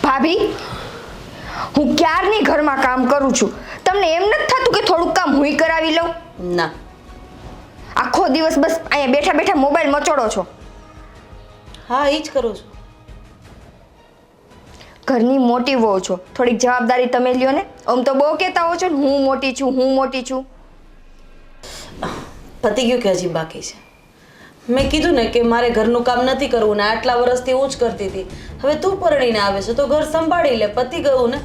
ભાભી, હું ક્યારની ઘરમાં કામ કરું છું. તમને એમ નથી થતું કે થોડુંક કામ હુંય કરાવી લઉં? ના. આખો દિવસ બસ અહીંયા બેઠા બેઠા મોબાઈલ મચોડો છો. હા, એ જ કરું છું. ઘરની મોટી વહુ છો, થોડીક જવાબદારી તમે લ્યો ને. આમ તો બહુ કહેતા હો છો ને, હું મોટી છું, હું મોટી છું. પતી ગયું કે હજી બાકી છે? મેં કીધું ને કે મારે ઘરનું કામ નથી કરવું ને આટલા વર્ષથી હું જ કરતી હતી. હવે તું પરણીને આવે છે તો ઘર સંભાળી લે, પતી ગયું ને.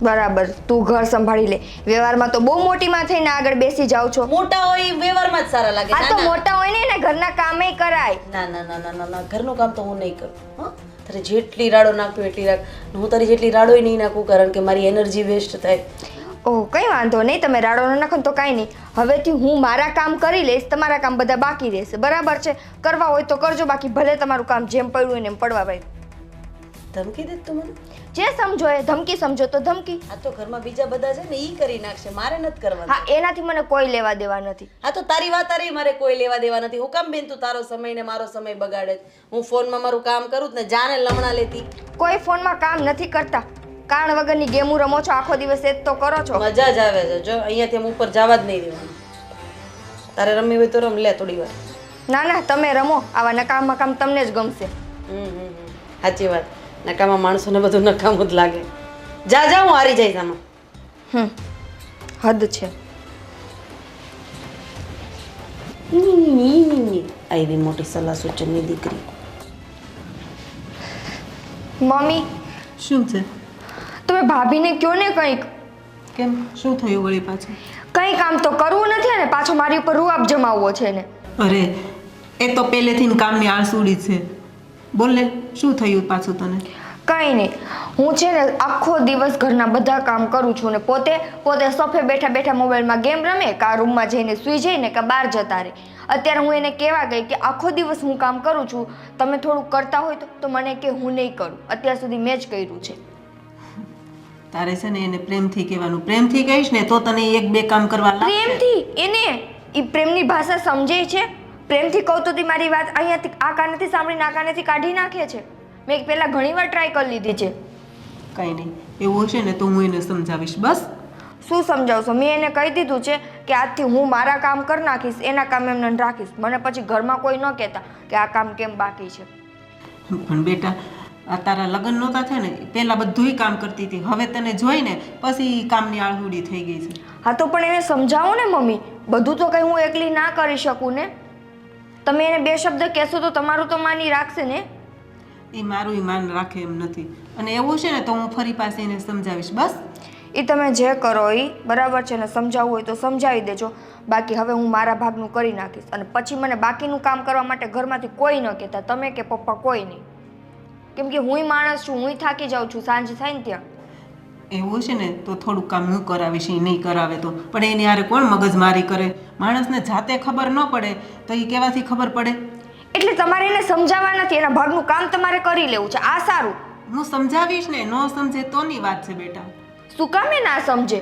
બરાબર, તું ઘર સંભાળી લે. વ્યવહારમાં તો બહુ મોટીમાં થઈને આગળ બેસી જાવ છો. મોટા હોય એ વ્યવહારમાં જ સારા લાગે. આ તો મોટા હોય ને એને ઘરના કામે કરાય. ના ના ના ના ના, ઘરનું કામ તો હું નહીં કરું. હા, તારે જેટલી રાડો નાખવી એટલી રાખ. હું તારી જેટલી રાડોય નહીં નાખું, કારણ કે મારી એનર્જી વેસ્ટ થાય. ઓહ, કઈ વાંધો નહીં, તમે રાડો ન નાખો તો કાંઈ નહીં. હવેથી હું મારા કામ કરી લઈશ, તમારા કામ બધા બાકી રહેશે. બરાબર છે? કરવા હોય તો કરજો, બાકી ભલે તમારું કામ જેમ પડ્યું હોય ને એમ પડવા ભાઈ. ધમકી દે તું મને? જે સમજો એ ધમકી સમજો તો ધમકી. આ તો ઘરમાં બીજા બધા છે ને, ઈ કરી નાખશે, મારે નથી કરવાનું. હા, એનાથી મને કોઈ લેવા દેવા નથી. આ તો તારી વાત તારી, મારે કોઈ લેવા દેવા નથી. હું કામ બેન તું તારો સમય ને મારો સમય બગાડે? હું ફોનમાં મારું કામ કરું જ ને, જાને લમણા લેતી. કોઈ ફોનમાં કામ નથી કરતા. કારણ વગરની ગેમો રમો છો આખો દિવસ, એ જ તો કરો છો. મજા જ આવે છે. જો અહીંયાથી હું ઉપર જવા જ નહીં દેવાનું. તારે રમવી હોય તો રમ લે થોડી વાર. ના ના, તમે રમો. આવા નકામા કામ તમને જ ગમશે. સાચી વાત. નકામા માણસોને બધું નકામું જ લાગે. જા જા, હું હારી જઈશ આમાં. હદ છે. આવી મોટી સલાહ સૂચનની દીકરી. મમ્મી, શું છે? તમે ભાભીને કયો ને કંઈક. કેમ, શું થયું વળી પાછું? કંઈ કામ તો કરવું નથી ને પાછો મારી ઉપર રૂઆબ જમાવવો છે ને. અરે, એ તો પહેલેથી કામની આળસુડી છે. બોલ ને, શું થયું પાછું તને? કંઈ નહીં, હું છે ને આખો દિવસ ઘરના બધા કામ કરું છું ને પોતે સોફે બેઠા બેઠા મોબાઈલમાં ગેમ રમે, કા રૂમમાં જઈને સૂઈ જઈને કે બહાર જતા રહે. અત્યારે હું એને કહેવા ગઈ કે આખો દિવસ હું કામ કરું છું, તમે થોડુંક કરતા હોય તો મને કે હું નહીં કરું. અત્યાર સુધી મેં જ કર્યું છે. તારે છે ને એને પ્રેમથી કહેવાનું. પ્રેમથી કહીશ ને તો તને એક બે કામ કરવા લાગશે. પ્રેમથી? એને એ પ્રેમની ભાષા સમજે છે? પ્રેમથી કહું તો મારી વાત અહીંયાથી આ કાનેથી સાંભળીને આ કાનેથી કાઢી નાખે છે. મેં પહેલા ઘણી વાર ટ્રાય કરી લીધી છે. કંઈ નહીં, એવું હશે ને તો હું એને સમજાવીશ. બસ. શું સમજાવશો? મેં એને કહી દીધું છે કે આજથી હું મારા કામ કરી નાખીશ, એના કામ એમને રાખીશ. મને પછી ઘરમાં કોઈ ન કહેતા કે આ કામ કેમ બાકી છે. પણ બેટા, આ તારા લગ્ન નહોતા થયા ને પહેલા બધુંય કામ કરતી હતી. હવે તને જોઈને પછી કામની આળહુડી થઈ ગઈ છે. હા તો પણ એને સમજાવો ને મમ્મી. બધું તો કંઈ હું એકલી ના કરી શકું ને. તમે એને બે શબ્દ કહેશો તો તમારું તો માની રાખશે ને. એ મારું માન રાખે એમ નથી. અને એવું છે ને તો હું ફરી પાસે એને સમજાવીશ. બસ. એ તમે જે કરો એ બરાબર છે ને, સમજાવવું હોય તો સમજાવી દેજો. બાકી હવે હું મારા ભાગનું કરી નાખીશ અને પછી મને બાકીનું કામ કરવા માટે ઘરમાંથી કોઈ ન કહેતા, તમે કે પપ્પા કોઈ નહીં. કેમ કે હુંય માણસ છું, હુંય થાકી જાઉં છું સાંજ થાય ને ત્યાં. એવું છે ને તો થોડુંક કામ હું કરાવીશ, એ નહીં કરાવે તો. પણ એની હારે કોણ મગજમારી કરે? માણસને જાતે ખબર ન પડે તો એ કેવાથી ખબર પડે? એટલે તમારે એને સમજાવવા નથી, એના ભાગનું કામ તમારે કરી લેવું છે. આ સારું. હું સમજાવીશ ને, ન સમજે તોની વાત છે બેટા. શું કામ એ ના સમજે?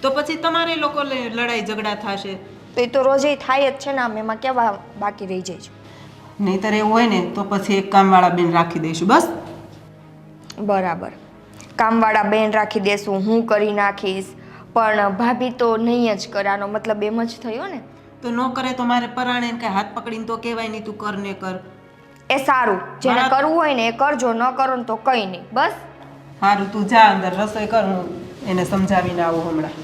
તો પછી તમારે લોકો લડાઈ ઝઘડા થશે. તો એ તો રોજે થાય જ છે ને. આમ એમાં કેવા બાકી રહી જાય છે. નહીંતર એવું હોય ને તો પછી એક કામવાળા બેન રાખી દઈશું. બસ. બરાબર, કામવાળા બેન રાખી દેશું, હું કરી નાખીશ. પણ ભાભી તો નહીં જ કરે. આનો મતલબ એમ જ થયો ને. તો ન કરે તો મારે પરાણે કે હાથ પકડીને તો કહેવાય નહીં તું કર ને કર. એ સારું, જેને કરવું હોય ને એ કરજો, ન કરો ને તો કંઈ નહીં. બસ. સારું, તું જા અંદર રસોઈ કર, હું એને સમજાવીને આવું હમણાં.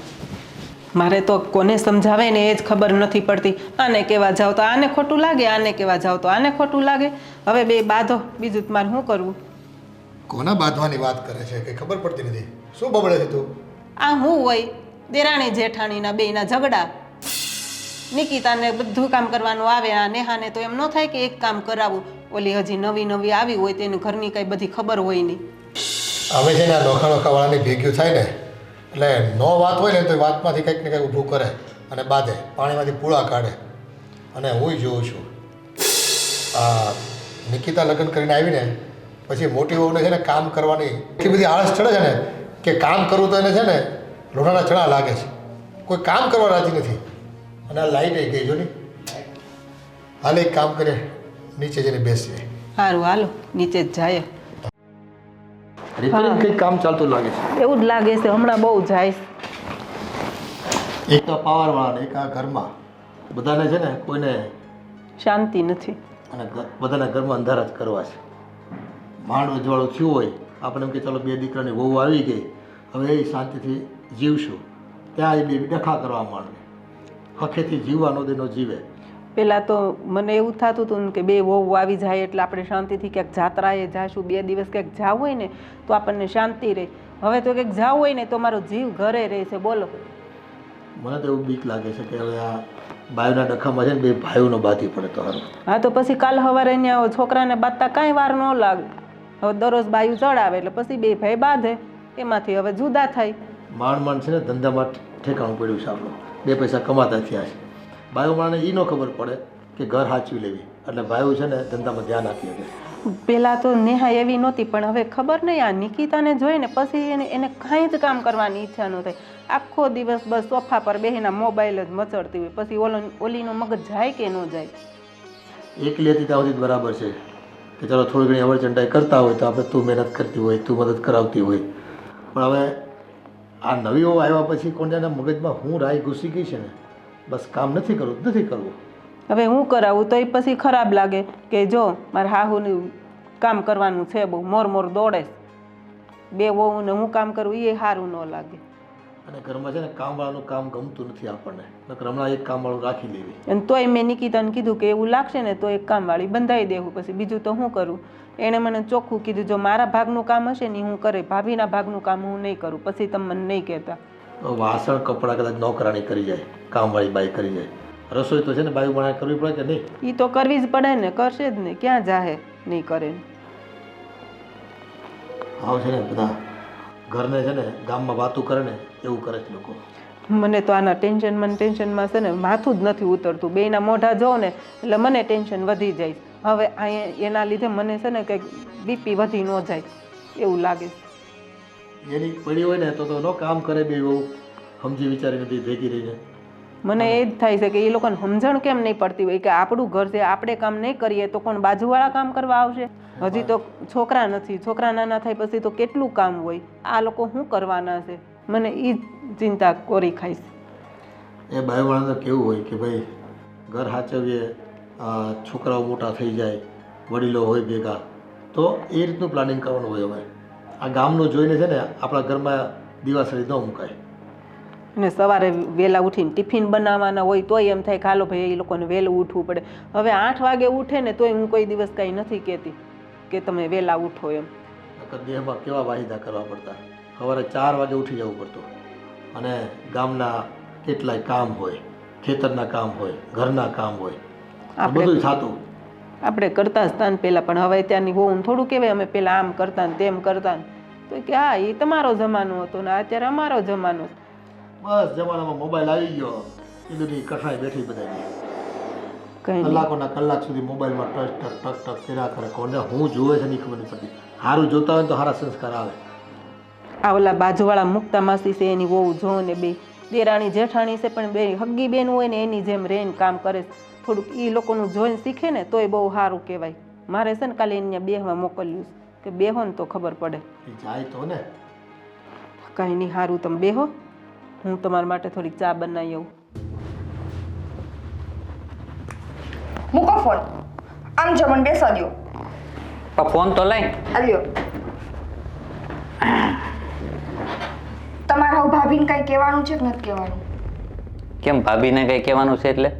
મારે તો કોને સમજાવે ને એ જ ખબર નથી પડતી. આને કહેવા જાવ તો આને ખોટું લાગે, આને કહેવા જાવ તો આને ખોટું લાગે. હવે બે બાંધો, બીજું તમારે શું કરવું? કોના બાંધવાની વાત કરે છે કે ખબર પડતી નથી. શું બબડે છે તું? આ હું હોય દેરાણી જેઠાણીના બેયના ઝઘડા. નિકિતાને બધું કામ કરવાનું આવે, આ નેહાને તો એમ ન થાય કે એક કામ કરાવું. ઓલી હજી નવી આવી હોય તેને ઘરની કઈ બધી ખબર હોય નહીં. હવે છે ને આ નોખા વાળાની ભેગ્યું થાય ને એટલે નો વાત હોય ને તો વાતમાંથી કંઈક ને કંઈક ઊભું કરે અને બાંધે, પાણીમાંથી પૂળા કાઢે. અને હું જોઉં છું આ નિકિતા લગ્ન કરીને આવીને પછી મોટી વહુને છે ને કામ કરવાની એટલી બધી આળસ ચડે છે ને કે કામ કરવું તો એને છે ને લોઢાના ચણા લાગે છે. કોઈ કામ કરવા રાજી નથી. અને આ લાઈટ આવી ગઈ જો ને. હાલ એક કામ કરે, નીચે જઈને બેસીએ. સારું, હાલો નીચે જ જાય. રિપેરિંગ કંઈક કામ ચાલતું લાગે છે. એવું જ લાગે છે હમણાં બહુ જાય છે. એક તો પાવરવાળા એક આ ઘરમાં બધાને છે ને કોઈને શાંતિ નથી. અને બધાના ઘરમાં અંધારા જ કરવા છે. માંડ અજવાળું થયું હોય આપણે એમ કે ચાલો 2 દીકરાની વહુ આવી ગઈ હવે એ શાંતિથી જીવશું, ત્યાં એ બે ડખા કરવા માંડે. હખેથી જીવવાનો દેનો જીવે. પહેલાં તો મને એવું થતું હતું ને કે 2 વહુ આવી જાય એટલે આપણે શાંતિથી ક્યાંક જાત્રાએ જાશું, 2 દિવસ ક્યાંક જવું હોય ને તો આપણને શાંતિ રહે. હવે તો ક્યાંક જવું હોય ને તો મારો જીવ ઘરે રહે છે. બોલો, મને તો એવું બીક લાગે છે કે હવે આ બાયુના ડખામાં છે ને 2 ભાઈઓનો બાથી પડે તો સારું. હા તો પછી કાલ સવારે અહીંયા છોકરાને બાંધતા કાંઈ વાર ન લાગે. હવે દરરોજ બાયું ચડાવે એટલે પછી 2 ભાઈ બાંધે, એમાંથી હવે જુદા થાય. માંડ છે ને ધંધામાં ઠેકાણું પડ્યું છે આપણું, 2 પૈસા કમાતા થયા છે. બાયો માણને એ ન ખબર પડે કે ઘર સાચવી લેવી એટલે ભાઈઓ છે ને ધંધામાં ધ્યાન આપી શકે. પહેલાં તો નેહા એવી નહોતી પણ હવે ખબર નહીં આ નિકિતાને જોઈને પછી એને કાંઈ જ કામ કરવાની ઈચ્છા ન થાય. આખો દિવસ બસ સોફા પર બેસીને મોબાઈલ જ મચડતી હોય. પછી ઓલીનો મગજ જાય કે ન જાય. એકલી હતી ત્યાં સુધી બરાબર છે કે ચાલો થોડી ઘણી અવરચંડાઈ કરતા હોય તો આપણે તું મહેનત કરતી હોય, તું મદદ કરાવતી હોય. પણ હવે આ નવીઓ આવ્યા પછી કોણના મગજમાં હું રાય ઘૂસી ગઈ છે ને, બસ કામ નથી કરવું. હવે હું કરાવું તો એ પછી ખરાબ લાગે કે જો મારે હાહુનું કામ કરવાનું છે બહુ મોર દોડે. 2 વહુને હું કામ કરું એ સારું ન લાગે. અને ઘરમાં છે ને કામવાળાનું કામ ગમતું નથી આપણને, નકર હમણાં એક કામવાળું રાખી લેવી. અને તોય મેં નિકિતાને કીધું કે એવું લાગશે ને તો એક કામવાળી બંધાઈ દેવું. પછી બીજું તો શું કરું. એણે મને ચોખ્ખું કીધું જો મારા ભાગનું કામ હશે ને હું કરે, ભાભીના ભાગનું કામ હું નહીં કરું. પછી તમે મને નહીં કહેતા. વાસણ કપડાં કદાચ નોકરાણી કરી જાય, કામવાળી બાઈ કરી જાય. રસોઈ તો છે ને બાયું બનાવી કરવી પડે કે નહીં? એ તો કરવી જ પડે ને, કરશે જ ને, ક્યાં જાહે નહીં કરે. આવ છે ને બધા ઘરને છે ને ગામમાં વાતું કરે ને એવું કરે છે લોકો. મને તો આના ટેન્શનમાં છે ને માથું જ નથી ઉતરતું. 2ના મોઢા જોઉં ને એટલે મને ટેન્શન વધી જાય. હવે અહીંયા એના લીધે મને છે ને કંઈક બીપી વધી ન જાય એવું લાગે. એની પડી હોય ને તો ન કામ કરે બે બહુ સમજી વિચારીને બી ભેગી રહીને. મને એ જ થાય છે કે એ લોકોને સમજણ કેમ નહીં પડતી હોય કે આપણું ઘર છે, આપણે કામ નહીં કરીએ તો કોણ બાજુવાળા કામ કરવા આવશે? હજી તો છોકરા નથી, છોકરા નાના થાય પછી તો કેટલું કામ હોય. આ લોકો શું કરવાના છે? મને એ જ ચિંતા કોરી ખાઈશ. એ બાયુવાળા તો કેવું હોય કે ભાઈ ઘર સાચવીએ, છોકરાઓ મોટા થઈ જાય, વડીલો હોય ભેગા, તો એ રીતનું પ્લાનિંગ કરવાનું હોય. હવે આ ગામનું જોઈને છે ને આપણા ઘરમાં દિવાસળી ન મુકાય. અને સવારે વહેલા ઉઠીને ટિફિન બનાવવાના હોય તોય એમ થાય કે હાલો ભાઈ એ લોકોને વહેલું ઉઠવું પડે. હવે 8 વાગે ઉઠે ને તોય હું કોઈ દિવસ કાંઈ નથી કહેતી કે તમે વહેલા ઉઠો એમ. દેહમાં કેવા વાહિદા કરવા પડતા. સવારે 4 વાગે ઉઠી જવું પડતું. અને ગામના કેટલાય કામ હોય, ખેતરના કામ હોય, ઘરના કામ હોય, બધું થતું. આપણે કરતા જ તાન પહેલાં, પણ હવે ત્યાંની બહુ થોડું કહેવાય અમે પહેલાં આમ કરતા ને તેમ કરતા. તો કે હા એ તમારો જમાનો હતો ને અત્યારે અમારો જમાનો. બસ જમાનામાં મોબાઈલ આવી ગયો, એ બધી કઠણાઈ બેઠી બધા કંઈ કલાકોના કલાક સુધી મોબાઈલમાં ટચ ટક ટક ટક કર્યા કરે. કોને હું જોવે છે નહીં ખબર નહીં પડતી. સારું જોતા હોય તો સારા સંસ્કાર આવે. આ ઓલા બાજુવાળા મુક્તા માસી છે એની બહુ જો ને 2 દેરાણી જેઠાણી છે પણ 2 હગી બેન હોય ને એની જેમ રહીને કામ કરે. થોડુંક એ લોકોનું જોઈને શીખે ને તોય બહુ સારું કહેવાય. મારે છે ને કાલે એને બેહવા મોકલ્યું કે બેહો ને તો ખબર પડે. જાય તો ને કાંઈ નહીં, સારું તમે બેહો, હું તમારા માટે થોડીક ચા બનાવી આવું. મૂકો ફોન. આમ જો મને બેસવા દો. ફોન તો લઈ. આલ્યો. તમારે હવે ભાભીને કંઈ કહેવાનું છે કે નથી કહેવાનું? કેમ ભાભીને કઈ કહેવાનું છે એટલે?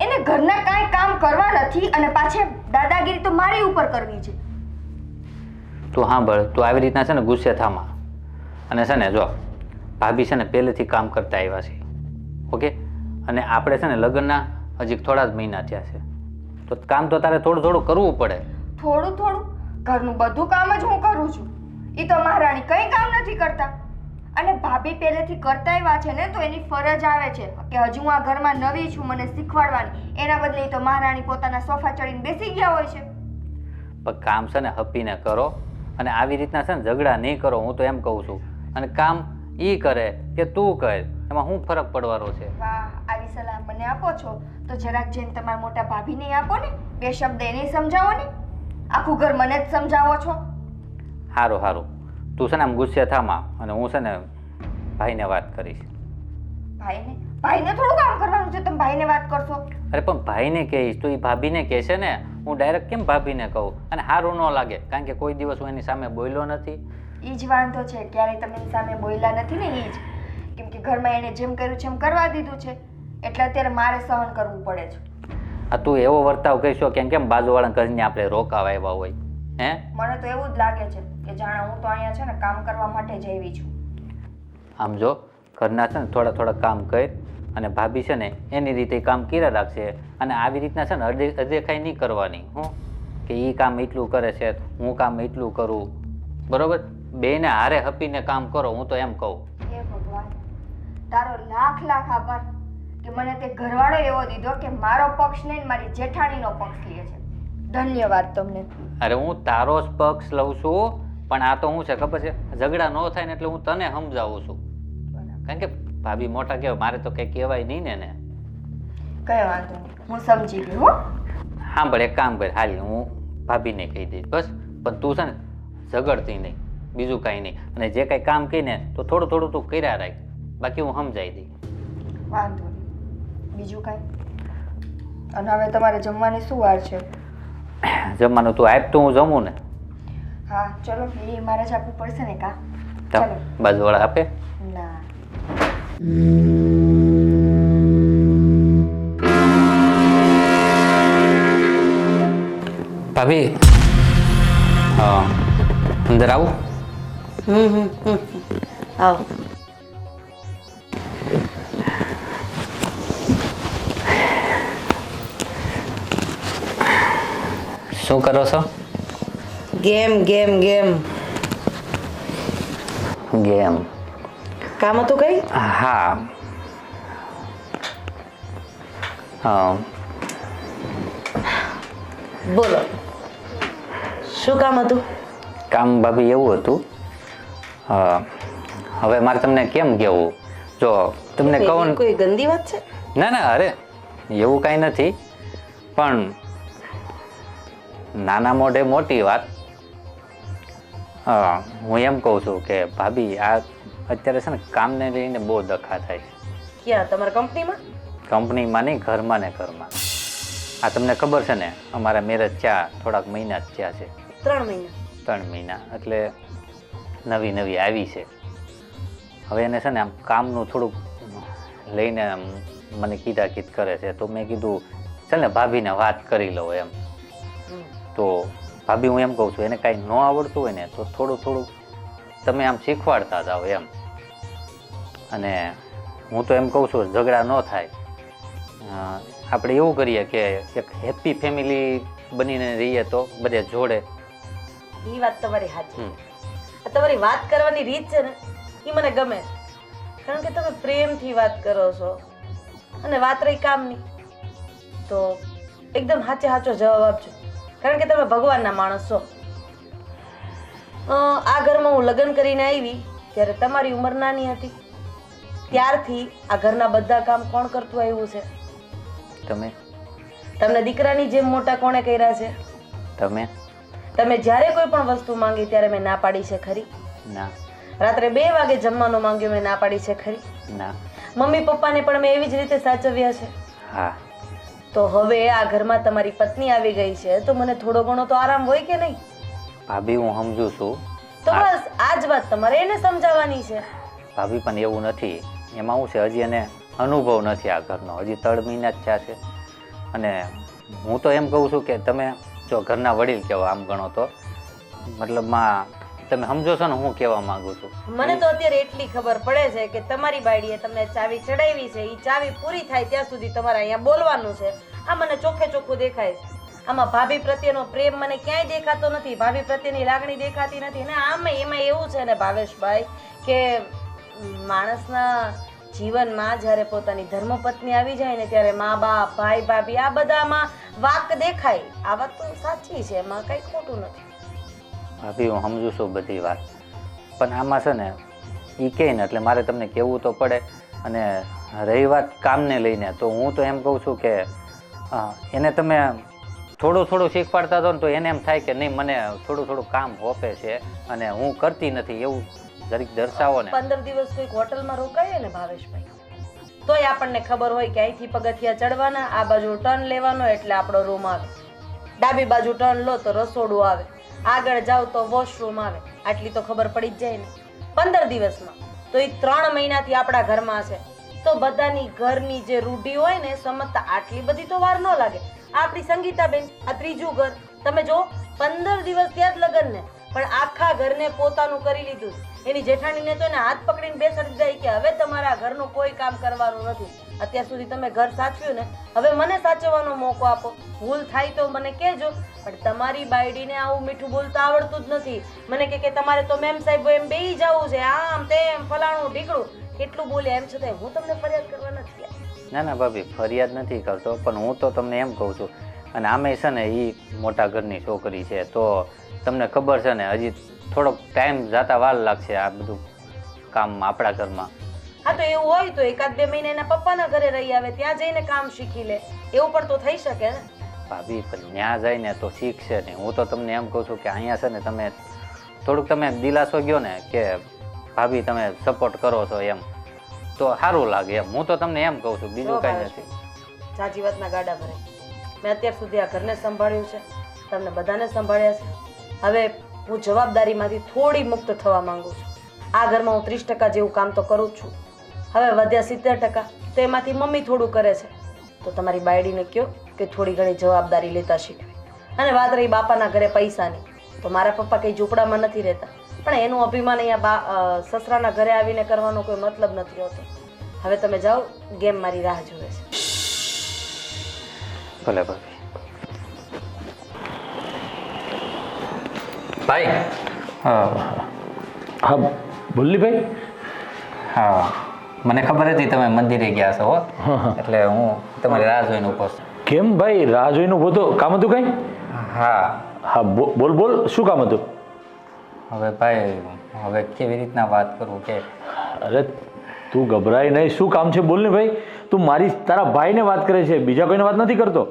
એને ઘરના કાંઈ કામ કરવા નથી અને પાછે દાદાગીરી તો મારી ઉપર કરવી છે. તું સાંભળ, તું આવી રીતના છે ને ગુસ્સે થામાં. અને છે ને જો ભાભી છે ને પહેલેથી કામ કરતા આવ્યા છે, ઓકે? અને આપણે છે ને લગ્નના હજી થોડા જ મહિના થયા છે, તો કામ તો તારે થોડું થોડું કરવું પડે. થોડું ઘરનું બધું કામ જ હું કરું છું. એ તો મહારાણી કંઈ કામ નથી કરતા. અને ભાભી પહેલેથી કરતા આવ્યા છે ને તો એની ફરજ આવે છે કે હજુ હું આ ઘરમાં નવી છું, મને શીખવાડવાની. એના બદલે તો મહારાણી પોતાના સોફા ચડીને બેસી ગયા હોય છે. પણ કામ છે ને હપીને કરો અને આવી રીતના છે ને ઝઘડા નહીં કરો, હું તો એમ કહું છું. અને કામ એ કરે કે તું કર, એમાં શું ફરક પડવાનો છે? વાહ, આવી સલાહ મને આપો છો તો જરાક જેમ તમારા મોટા ભાભીને આપો ને, 2 શબ્દ એને સમજાવો ને. આખું ઘર મને જ સમજાવો છો. સારું, તું છે ને આમ ગુસ્સે થામાં અને હું છે ને ભાઈને વાત કરીશ. ભાઈને થોડું કામ કરવાનું છે, તમે ભાઈને વાત કરશો? અરે પણ ભાઈને કહીશ તો એ ભાભીને કહેશે ને, હું ડાયરેક્ટ કેમ ભાભીને કહું? અને સારું ન લાગે, કારણ કે કોઈ દિવસ હું એની સામે બોલ્યો નથી. એ જ વાંધો છે, ક્યારેય તમે એની સામે બોલ્યા નથી ને, એ જ. કેમ કે ઘરમાં એને જેમ કર્યું છે એમ કરવા દીધું છે, એટલે અત્યારે મારે સહન કરવું પડે છે. આ તું એવો વર્તાવ કહીશો કેમ બાજુવાળા ઘરને આપણે રોકાવા આવ્યા હોય? હે, મને તો એવું જ લાગે છે કે જાણે હું તો અહીંયા છે ને કામ કરવા માટે જ આવી છું. આમ જો ઘરના છે ને થોડા થોડા કામ કર, અને ભાભી છે ને એની રીતે કામ કર્યા રાખશે, અને આવી રીતના છે ને અદેખાઈ નહીં કરવાની. હું કે એ કામ એટલું કરે છે, હું કામ એટલું કરું, બરોબર? બેને હારે હપીને કામ કરો, હું તો એમ કહું. હે ભગવાન, તારો લાખ લાખ આભાર કે મને તે ઘરવાળો એવો દીધો કે મારો પક્ષ નહીં, મારી જેઠાણીનો પક્ષ લે છે. ધન્યવાદ તમને. અરે હું તારો જ પક્ષ લઉં છું, પણ આ તો શું છે ખબર છે, ઝઘડા ન થાય ને એટલે હું તને સમજાવું છું. કારણ કે ભાભી મોટા કહેવાય, મારે તો કંઈ કહેવાય નહીં ને. કઈ વાંધો નહીં, હું સમજી ગઈ. હો હા, પણ એક કામ કર, હાલ હું ભાભીને કહી દઈશ બસ. પણ તું છે ને ઝઘડતી નહીં, બીજું કાંઈ નહીં. અને જે કાંઈ કામ કહીને તો થોડું થોડું તું કર્યા રાખ, બાકી હું સમજાવી દઈ. વાંધો નહીં, બીજું કાંઈ? અને હવે તમારે જમવાની શું વાર છે? જમવાનું તું આપ તો હું જમું ને. હા ચલો, એ મારે જ આપવું પડશે ને? કા તો ચાલો. બાજુવાળા આપે? ના, ભાભી, હા અંદર આવું? આવો. શું કરો છો? Game game game. ગેમ? કામ હતું કઈ? હા હા, બોલો, શું કામ હતું? કામ ભાભી એવું હતું, હવે મારે તમને કેમ કહેવું? જો તમને કહું ને, કોઈ ગંદી વાત છે? ના ના, અરે એવું કાંઈ નથી, પણ નાના મોઢે મોટી વાત. હું એમ કહું છું કે ભાભી આ અત્યારે છે ને કામને લઈને બહુ દખા થાય છે. ક્યાં? તમારા કંપનીમાં? કંપનીમાં નહીં, ઘરમાં ને ઘરમાં. આ તમને ખબર છે ને, અમારા મેરેજ થયા થોડાક મહિના જ થયા છે. 3 મહિના? 3 મહિના એટલે નવી નવી આવી છે. હવે એને છે ને આમ કામનું થોડુંક લઈને આમ મને કીધાકીધ કરે છે, તો મેં કીધું ચાલ ને ભાભીને વાત કરી લઉં એમ. તો ભાભી હું એમ કહું છું, એને કાંઈ ન આવડતું હોય ને તો થોડું થોડું તમે આમ શીખવાડતા જાઓ એમ. અને હું તો એમ કહું છું ઝઘડા ન થાય, આપણે એવું કરીએ કે એક હેપી ફેમિલી બનીને રહીએ તો બધે જોડે. એ વાત તમારી સાચી. આ તમારી વાત કરવાની રીત છે ને, એ મને ગમે છે. કારણ કે તમે પ્રેમથી વાત કરો છો, અને વાત રહી કામની તો એકદમ સાચો જવાબ આપજો. કારણ કે તમે ભગવાનના માણસ છો. આ ઘરમાં હું લગ્ન કરીને આવી ત્યારે તમારી ઉંમર નાની હતી. ત્યારથી આ ઘરના બધા કામ કોણ કરતું આવ્યું છે? તમે. તમને દીકરાની જેમ મોટા કોણે કર્યા છે? તમે. તમે જ્યારે કોઈ પણ વસ્તુ માંગી ત્યારે મેં ના પાડી છે ખરી? ના. રાત્રે 2 વાગે જમવાનું માંગ્યું, મેં ના પાડી છે ખરી? ના. મમ્મી પપ્પાને પણ મેં એવી જ રીતે સાચવ્યા છે. હા. તો હવે આ ઘરમાં તમારી પત્ની આવી ગઈ છે, તો મને થોડો ઘણો તો આરામ હોય કે નહીં? ભાભી હું સમજુ છું. તો બસ આ જ વાત તમારે એને સમજાવવાની છે. ભાભી પણ એવું નથી, એમાં શું છે, હજી એને અનુભવ નથી આ ઘરનો, હજી 3 મહિના જ થયા છે. અને હું તો એમ કહું છું કે તમે જો ઘરના વડીલ કહેવા આમ ગણો તો, મતલબમાં તમે સમજો છો ને હું કહેવા માંગુ છું. મને તો અત્યારે એટલી ખબર પડે છે કે તમારી બાયડીએ તમને ચાવી ચડાવી છે, એ ચાવી પૂરી થાય ત્યાં સુધી તમારે અહીંયા બોલવાનું છે. આ મને ચોખ્ખે ચોખ્ખું દેખાય છે. આમાં ભાભી પ્રત્યેનો પ્રેમ મને ક્યાંય દેખાતો નથી, ભાભી પ્રત્યેની લાગણી દેખાતી નથી. અને આમાં એમાં એવું છે ને ભાવેશભાઈ કે માણસના જીવનમાં જ્યારે પોતાની ધર્મપત્ની આવી જાય ને ત્યારે મા બાપ, ભાઈ ભાભી આ બધામાં વાક દેખાય. આ વાત તો સાચી છે, એમાં કંઈ ખોટું નથી. ભાભી હું સમજુ છું બધી વાત, પણ આમાં છે ને એ કહે ને એટલે મારે તમને કહેવું તો પડે. અને રહી વાત કામને લઈને, તો હું તો એમ કહું છું કે એને તમે થોડું થોડું શીખવાડતા હતો ને તો એને એમ થાય કે નહીં મને થોડું થોડું કામ હોપે છે અને હું કરતી નથી એવું જરીક દર્શાવો ને. 15 દિવસ કોઈક હોટલમાં રોકાઈએ ને ભાવેશભાઈ, તોય આપણને ખબર હોય કે અહીંથી પગથિયા ચડવાના, આ બાજુ ટર્ન લેવાનો એટલે આપણો રૂમ આવે, ડાબી બાજુ ટર્ન લો તો રસોડું આવે, આગળ જાવ તો વોશરૂમ આવે. આટલી તો ખબર પડી જ જાય ને 15 દિવસમાં. તો એ 3 મહિનાથી આપણા ઘરમાં છે, તો બધાની ઘરની જે રૂઢી હોય ને સમજતા આટલી બધી તો વાર ન લાગે. આપણી સંગીતાબેન, આ ત્રીજું ઘર, તમે જો 15 દિવસ ત્યાં જ લગન ને પણ આખા ઘરને પોતાનું કરી લીધું. એની જેઠાણીને તો એને હાથ પકડીને બેસાડી જાય કે હવે તમારા ઘરનું કોઈ કામ કરવાનું નથી. અત્યાર સુધી તમે ઘર સાચવ્યું ને, હવે મને સાચવવાનો મોકો આપો. ભૂલ થાય તો મને કહેજો, પણ તમારી બાયડીને આવું મીઠું બોલતા આવડતું જ નથી. મને કે તમારે તો મેમ સાહેબ એમ બેહી જવું છે, આમ તેમ ફલાણું ઢીકડું કેટલું બોલ્યા. એમ છતાં હું તમને ફરિયાદ કરવા નથી આવી. ના ના ભાભી, ફરિયાદ નથી કરતો, પણ હું તો તમને એમ કહું છું, અને આમે છે ને એ મોટા ઘરની છોકરી છે તો તમને ખબર છે ને હજી થોડોક ટાઈમ જતા વાર લાગશે આ બધું કામ આપણા ઘરમાં. હા તો એવું હોય તો 1-2 મહિના એના પપ્પાના ઘરે રહી આવે, ત્યાં જઈને કામ શીખી લે, એવું પણ તો થઈ શકે ને. ભાભી પણ ત્યાં જઈને તો શીખશે ને. હું તો તમને એમ કહું છું કે અહીંયા છે ને તમે થોડુંક તમે દિલાસો ગયો ને કે ભાભી તમે સપોર્ટ કરો છો એમ તો સારું લાગે એમ. હું તો તમને એમ કહું છું, બીજું કાંઈ નથી. સાચી વાતના ગાડા ભરે. મેં અત્યાર સુધી આ ઘરને સંભાળ્યું છે, તમને બધાને સંભાળ્યા છે. હવે હું જવાબદારીમાંથી થોડી મુક્ત થવા માંગુ છું. આ ઘરમાં હું 30% જેવું કામ તો કરું જ છું, હવે વધ્યા 70%, તો એમાંથી મમ્મી થોડું કરે છે. તો તમારી બાયડીને કહો કે થોડી ઘણી જવાબદારી લેતા શીખવે. અને વાત રહી બાપાના ઘરે પૈસાની, તો મારા પપ્પા કંઈ ઝૂંપડામાં નથી રહેતા, પણ એનું અભિમાન અહીંયા સસરાના ઘરે આવીને કરવાનો કોઈ મતલબ નથી હોતો. હવે તમે જાઓ, ગેમ મારી રાહ જુએ છે. ભલે ભાભી. ભાઈ હા બોલ્લીભાઈ. હા, મને ખબર હતી તમે મંદિરે ગયા છો હો, એટલે હું તમારી રાહ જોઈને ઊભો છું. કેમ ભાઈ રાહ જોઈને ઊભો તો? કામ હતું કંઈ? હા હા બોલ બોલ, શું કામ હતું? હવે ભાઈ હવે કેવી રીતના વાત કરું કે અરે તું ગભરાય નહીં, શું કામ છે બોલ ને ભાઈ. તું મારી તારા ભાઈને વાત કરે છે, બીજા કોઈને વાત નથી કરતો,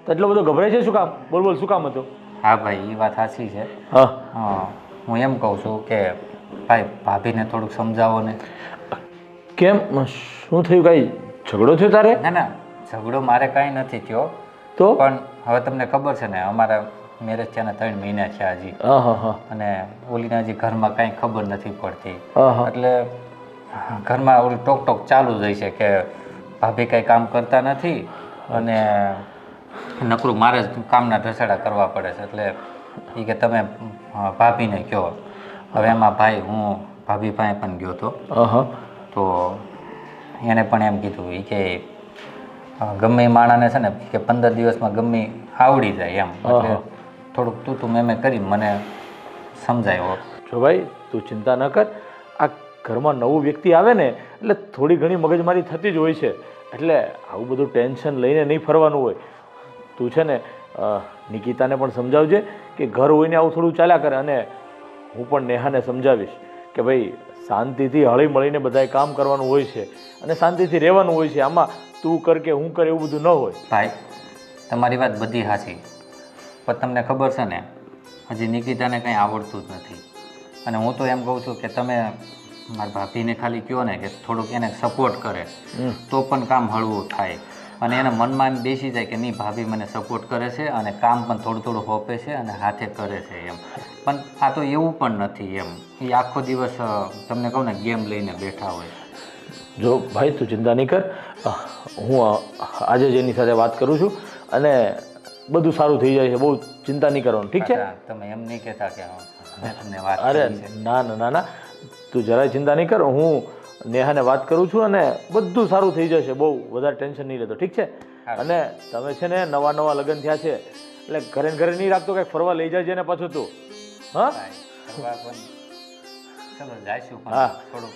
તો એટલો બધો ગભરાય છે શું કામ? બોલ બોલ, શું કામ હતું? હા ભાઈ, એ વાત સાચી છે. હા હું એમ કહું છું કે ભાઈ ભાભીને થોડુંક સમજાવો ને. કેમ, શું થયું? કાંઈ ઝઘડો થયો તારે? ના ના, ઝઘડો મારે કાંઈ નથી થયો, તો પણ હવે તમને ખબર છે ને અમારા મેરેજ થયા ને 3 મહિના થયા હજી, હા હા હા અને ઓલીના હજી ઘરમાં કાંઈ ખબર નથી પડતી, હા હા એટલે ઘરમાં ઓલી ટોક ટોક ચાલુ જ હોય છે કે ભાભી કાંઈ કામ કરતા નથી અને નકરું મારે જ કામના ઢસેડા કરવા પડે છે. એટલે એ કે તમે ભાભીને કહો. હવે એમાં ભાઈ હું ભાભી પાસે પણ ગયો હતો, હા હા તો એને પણ એમ કીધું એ કે ગમે એ માણાને છે ને કે 15 દિવસમાં ગમે આવડી જાય એમ. એટલે થોડુંક તું મેં કરી મને સમજાયો. જો ભાઈ તું ચિંતા ન કર, આ ઘરમાં નવું વ્યક્તિ આવે ને એટલે થોડી ઘણી મગજમારી થતી જ હોય છે, એટલે આવું બધું ટેન્શન લઈને નહીં ફરવાનું હોય. તું છે ને નિકિતાને પણ સમજાવજે કે ઘર હોય ને આવું થોડું ચાલ્યા કરે, અને હું પણ નેહાને સમજાવીશ કે ભાઈ શાંતિથી હળી મળીને બધાએ કામ કરવાનું હોય છે અને શાંતિથી રહેવાનું હોય છે. આમાં તું કર કે હું કર એવું બધું ન હોય. ભાઈ તમારી વાત બધી સાચી, પણ તમને ખબર છે ને હજી નિકિતાને કંઈ આવડતું જ નથી, અને હું તો એમ કહું છું કે તમે મારા ભાભીને ખાલી કહો ને કે થોડુંક એને સપોર્ટ કરે તો પણ કામ હળવું થાય, અને એના મનમાં એમ બેસી જાય કે નહીં ભાભી મને સપોર્ટ કરે છે અને કામ પણ થોડું થોડું હોપે છે અને હાથે કરે છે એમ. પણ આ તો એવું પણ નથી એમ, એ આખો દિવસ તમને કહું ને ગેમ લઈને બેઠા હોય. જો ભાઈ તું ચિંતા નહીં કર, હું આજે જ એની સાથે વાત કરું છું અને બધું સારું થઈ જાય છે, બહુ ચિંતા નહીં કરવાનું, ઠીક છે? તમે એમ નહીં કહેતા કે મેં તમને વાત અરે કરી છે. ના ના ના ના, તું જરાય ચિંતા નહીં કર, હું નેહાને વાત કરું છું અને બધું સારું થઈ જશે, બહુ વધારે ટેન્શન નહીં લેતો, ઠીક છે? અને તમે છે ને નવા લગ્ન થયા છે એટલે ઘરે ને ઘરે નહીં રાખતો, કંઈક ફરવા લઈ જાય ને પાછું તું. હા ચલો જાઈશું, હા. થોડુંક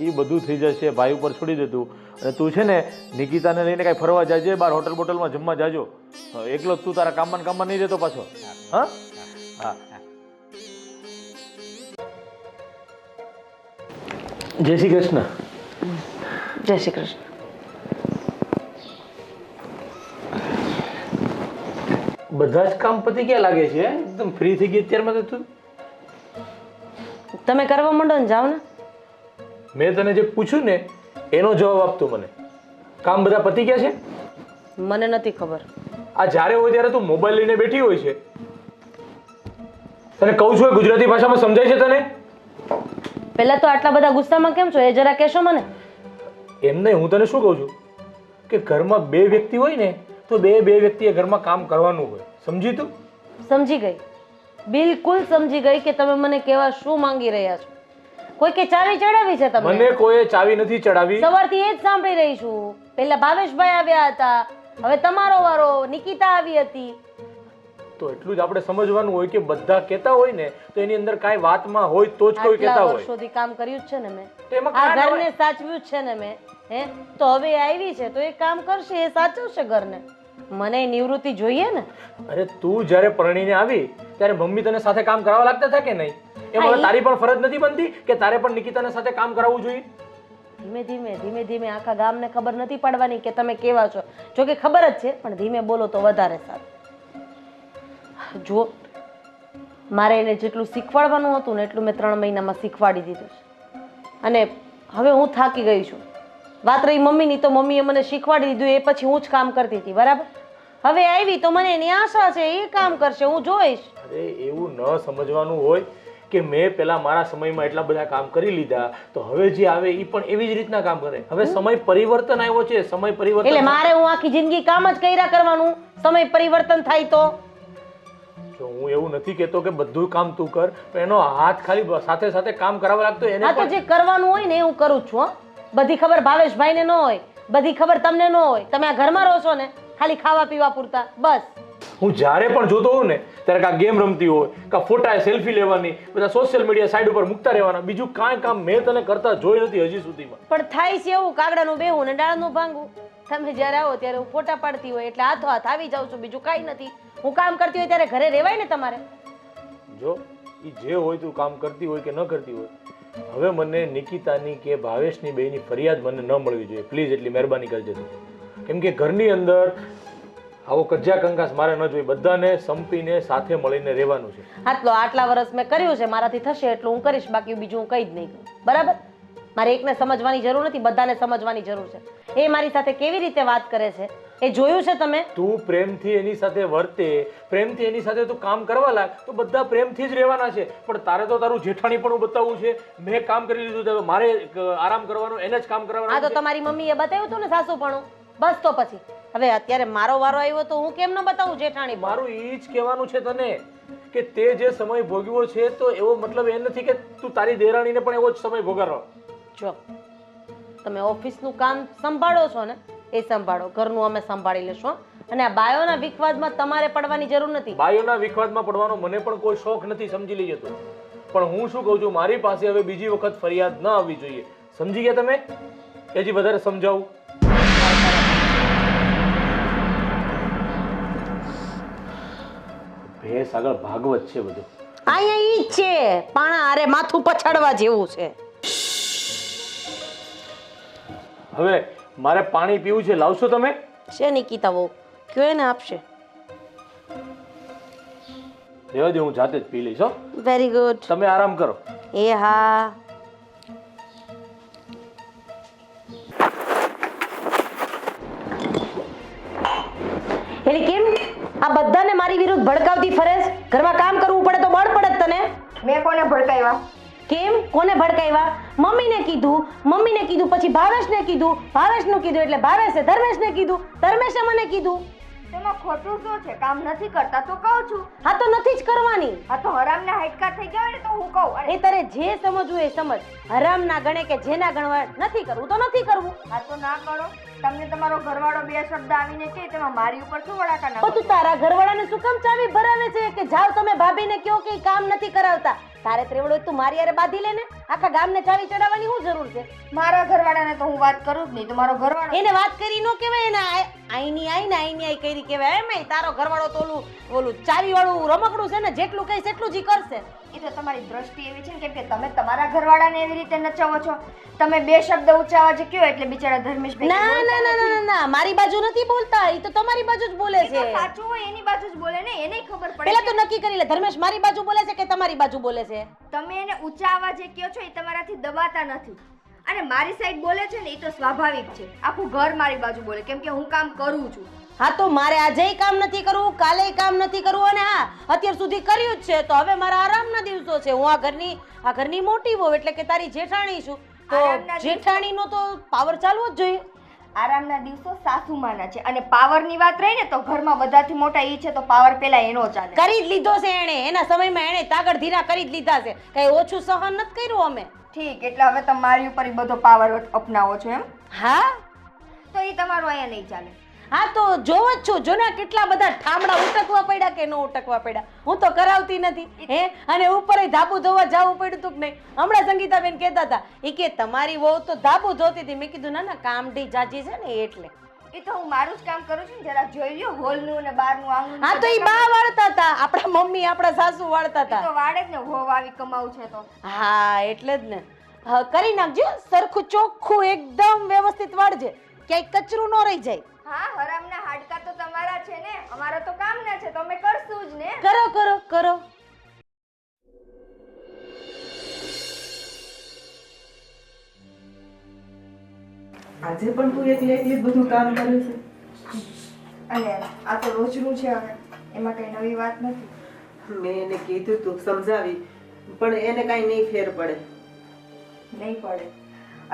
એ બધું થઈ જશે, ભાઈ ઉપર છોડી દે તું. અને તું છે ને નિકિતાને લઈને કાંઈ ફરવા જાજે, બહાર હોટલ બોટલમાં જમવા જાજો, એકલો તું તારા કામમાં નહીં રહેતો પાછો. હા હા, જય શ્રી કૃષ્ણ. જય શ્રી કૃષ્ણ. બધા જ કામ પતી ગયા લાગે છે એકદમ ફ્રી થઈ ગઈ અત્યારમાં તો તું. તમે કરવા માંડો ને, જાઓ ને. મેં તને જે પૂછ્યું ને એનો જવાબ આપતો મને. કામ બધા પતી ગયા છે? મને નથી ખબર. આ જ્યારે હોય ત્યારે તું મોબાઈલ લઈને બેઠી હોય છે. તને કહું છું એ ગુજરાતી ભાષામાં સમજાય છે તને? પહેલા તો આટલા બધા ગુસ્સામાં કેમ છો એ જરા કહેશો મને. એમ નહીં, હું તને શું કહું છું કે ઘરમાં બે વ્યક્તિ હોય ને તો બે વ્યક્તિએ ઘરમાં કામ કરવાનું હોય. સમજી તું? સમજી ગઈ, બિલકુલ સમજી ગઈ કે તમે મને કેવા શું માંગી રહ્યા છો. કોઈ કે ચાવી ચડાવી છે તમને? મને કોઈએ ચાવી નથી ચડાવી. સવારથી એ જ સાંભળી રહી છું. પહેલા ભાવેશભાઈ આવ્યા હતા, હવે તમારો વારો, નિકિતા આવી હતી. તો એટલું જ આપણે સમજવાનું હોય કે બધા કહેતા હોય ને તો એની અંદર કાંઈ વાતમાં હોય તો જ કોઈ કહેતા આટલા હોય. વર્ષોથી કામ કર્યું જ છે ને મેં, તો એમાં આ કાંઈ ના ઘરને સાચવ્યું જ છે ને મેં. તો હવે એ આવી છે તો એ કામ કરશે, એ સાચવશે ઘરને. મને નિવૃત્તિ જોઈએ ને. અરે તું જ્યારે પરણીને આવી ત્યારે મમ્મી તને સાથે કામ કરાવવા લાગતા હતા કે નહીં? એમાં તારી પણ ફરજ નથી બનતી કે તારે પણ નિકિતાને સાથે કામ કરાવવું જોઈએ? ધીમે ધીમે આખા ગામને ખબર નથી પડવાની કે તમે કેવા છો. જો કે ખબર જ છે, પણ ધીમે બોલો તો વધારે સારું. જો મારે એને જેટલું શીખવાડવાનું હતું ને એટલું મેં 3 મહિનામાં શીખવાડી દીધું છે. અને હવે હું થાકી ગઈ છું. વાત રહી મમ્મીની, તો મમ્મીએ મને શીખવાડી દીધું, એ પછી હું જ કામ કરતી હતી, બરાબર. હવે આવી તો મને એની આશા છે, એ કામ કરશે, હું જોઈશ. અરે એવું ન સમજવાનું હોય કે મેં પેલા મારા સમયમાં એટલા બધા કામ કરી લીધા તો હવે જે આવે એ પણ એવી જ રીતના કામ કરે. હવે સમય પરિવર્તન આવ્યો છે, સમય પરિવર્તન. એટલે મારે હું આખી જિંદગી કામ જ કર્યા કરવાનું? સમય પરિવર્તન થાય તો? જો હું એવું નથી કહેતો કે બધું કામ તું કર, પણ એનો હાથ ખાલી સાથે સાથે કામ કરાવવા લાગતો એને હા, તો જે કરવાનું હોય ને એ હું કરું છું. હો, બધી ખબર ભાવેશભાઈને ન હોય, બધી ખબર તમને ન હોય. તમે આ ઘરમાં રહો છો ને ખાલી ખાવા પીવા પૂરતા, બસ. હું જ્યારે પણ જોતો હોઉં ને ત્યારે કાં ગેમ રમતી હોય, કાં ફોટા સેલ્ફી લેવાની, બધા સોશિયલ મીડિયા સાઈડ ઉપર મૂકતા રહેવાના. બીજું કાંઈ કામ મેં તને કરતા જોઈ નથી હજી સુધીમાં. પણ થાય છે એવું, કાગડાનું બેહું ને ડાળનું ભાંગવું. તમે જ્યારે આવો ત્યારે હું ફોટા પાડતી હોય એટલે હાથો હાથ આવી જાઉં છું, બીજું કાંઈ નથી. હું કામ કરતી હોય ત્યારે ઘરે રહેવાય ને તમારે. જો એ જે હોય તું કામ કરતી હોય કે ન કરતી હોય, હવે મને નિકિતાની કે ભાવેશની બેયની ફરિયાદ મને ન મળવી જોઈએ પ્લીઝ. એટલી મહેરબાની કરજે તું. કેમ કે ઘરની અંદર આવો કજિયા કંકાસ મારે ન જોઈએ. બધાને સંપીને સાથે મળીને રહેવાનું છે. આટલા વર્ષ મેં કર્યું છે, મારાથી થશે એટલું હું કરીશ, બાકી બીજું હું કંઈ જ નહીં કરું, બરાબર. મારે એકને સમજવાની જરૂર નથી, બધાને સમજવાની જરૂર છે. એ મારી સાથે કેવી રીતે વાત કરે છે એ જોયું છે તમે? તું પ્રેમથી એની સાથે વર્તે, પ્રેમથી એની સાથે તું કામ કરવા લાગ તો બધા પ્રેમથી જ રહેવાના છે. પણ તારે તો તારું જેઠાણી પણ બતાવવું છે. મેં કામ કરી લીધું તો મારે આરામ કરવાનો, એને જ કામ કરવાનું. આ તો તમારી મમ્મીએ બતાવ્યું હતું ને સાસુપણું, બસ. તો પછી હવે અત્યારે મારો વારો આવ્યો તો હું કેમ ન બતાવું જેઠાણી? મારું એ જ કહેવાનું છે તને કે તે જે સમય ભોગવ્યો છે તો એવો મતલબ એ નથી કે તું તારી દેરાણીને પણ એવો જ સમય ભોગવવાનો. જો તમે ઓફિસનું કામ સંભાળો છો ને એ સંભાળો, ઘરનું અમે સંભાળી લેશું. અને આ બાયોના વિખવાદમાં તમારે પડવાની જરૂર નથી. બાયોના વિખવાદમાં પડવાનો મને પણ કોઈ શોખ નથી, સમજી લઈએ તું. પણ હું શું કહું છું, મારી પાસે હવે બીજી વખત ફરિયાદ ન આવવી જોઈએ. સમજી ગયા તમે? હજી વધારે સમજાવું? ભેસ આગળ ભાગવત છે બધું. અહીંયા ઈ જ છે, પાણા અરે માથું પછાડવા જેવું છે. હવે મારે પાણી પીવું છે, લાવશો તમે? છે નિકિતા વહુ, કયો એને આપશે. રહેવા દે, હું જાતે જ પી લઈશ. હો, વેરી ગુડ. તમે આરામ કરો. એ હા. એટલે કેમ આ બધાને મારી વિરુદ્ધ ભડકાવતી ફરે? ઘરમાં કામ કરવું પડે તો બળ પડે તને. મેં કોને ભડકાવ્યા? કેમ? કોને ભડકાવ્યા? મમ્મીને કીધું, પછી ભાવેશને કીધું, ભાવેશનું કીધું એટલે ભાવેશે ધર્મેશને કીધું, ધર્મેશે મને કીધું. તેમાં ખોટું શું છે? કામ નથી કરતા તો કહું છું. હા તો નથી જ કરવાની. આ તો હરામના હાડકા થઈ ગયા હોય ને તો હું કહું. એ તારે જે સમજવું એ સમજ. હરામ ના ગણે કે જેના ગણવા નથી કરવું તો નથી કરવું. આ તો ના કરો. તમને તમારો ઘરવાળો 2 શબ્દ આવીને કહે તેમાં મારી ઉપર શું વડાકા નાખો? તું તારા ઘરવાળાને શું કામ ચાવી ભરાવે છે કે જાવ તમે ભાભીને કહો કે કામ નથી કરાવતા? તારે ત્રેવડો તું મારી હારે બાંધી લે ને. આખા ગામને ચાવી ચડાવવાની શું જરૂર છે? મારા ઘરવાળાને તો હું વાત કરું જ નહીં. તો મારો ઘરવાળો એને વાત કરી નો કહેવાય, એને આઈની આઈ કરી કહેવાય. એમ તારો ઘરવાળો તો ઓલું ચાવી વાળું રમકડું છે ને, જેટલું કહીશ એટલું જ ઈ કરશે. એ તો તમારી દ્રષ્ટિ એવી છે ને, કેમ કે તમે તમારા ઘરવાળાને એવી રીતે નચાવો છો. તમે બે શબ્દ ઊંચા અવાજે કયો એટલે બિચારા ધર્મેશભાઈ ના ના ના ના ના, મારી બાજુ નથી બોલતા, ઈ તો તમારી બાજુ જ બોલે છે. સાચું હોય એની બાજુ જ બોલે ને, એને ખબર પડે. પેલા તો નક્કી કરી લે, ધર્મેશ મારી બાજુ બોલે છે કે તમારી બાજુ બોલે છે? તમે એને ઊંચા અવાજે કયો છો એ તમારાથી દબાતા નથી. અને મારી સાઈડ બોલે છે ને એ તો સ્વાભાવિક છે. આખું ઘર મારી બાજુ બોલે કેમ કે હું કામ કરું છું. હા તો મારે આજે કામ નથી કરવું, કાલે કામ નથી કરવું, અને હા અત્યાર સુધી કર્યું જ છે, તો હવે મારા આરામના દિવસો છે. હું આ ઘરની મોટી વહુ એટલે કે તારી જેઠાણી છું, તો આરામના દિવસો? જેઠાણીનો તો પાવર ચાલવો જ જોઈએ. આરામના દિવસો સાસુમાના છે. અને પાવરની વાત રહી ને, તો ઘરમાં બધાથી મોટા ઈ છે, તો પાવર પેલા એનો ચાલે. કરી જ લીધો છે એણે, એના સમયમાં એણે તાગડ ધીરા કરી જ લીધા છે, કઈ ઓછું સહન નથી કર્યું અમે. ઠીક, એટલે હવે તમે મારી ઉપર ઈ બધો પાવર અપનાવો છો એમ? હા તો એ તમારું અહીંયા નહીં ચાલે. હા તો જોવો જ છો, જો ને કેટલા બધા ઠામડા ઉટકવા પડ્યા કે ન ઉટકવા પડ્યા. હું તો કરાવતી નથી હે, અને ઉપર ધાબુ ધોવા જવું પડ્યું તું કે નહીં. હમણાં સંગીતાબેન કહેતા હતા એ કે તમારી વહુ તો ધાબુ ધોતી હતી. મેં કીધું ના ના, કામઢી જાજી છે ને એટલે. એ તો હું મારું જ કામ કરું છું ને, જરા જોઈ લ્યો હોલનું ને બહારનું આંગણું. હા તો એ બા વાળતા હતા, આપણા મમ્મી આપણા સાસુ વાળતા ઈ તો હતા. વાળે જ ને, હોવ આવી કમાવું છે તો. હા એટલે જ ને. હા, કરી નાખજો, સરખું ચોખ્ખું એકદમ વ્યવસ્થિત વાળજે, ક્યાંય કચરું ન રહી જાય. હા, હરામના હાડકા તો તમારા છે ને, અમારા તો કામના છે, તો અમે કરશું જ ને. કરો કરો કરો. આજે પણ તું એકલી બધું કામ કરે છે? અને આ તો રોજનું છે, હવે એમાં કઈ નવી વાત નથી. મેં એને કીધું તું સમજાવી, પણ એને કાંઈ નહીં ફેર પડે. નહીં પડે.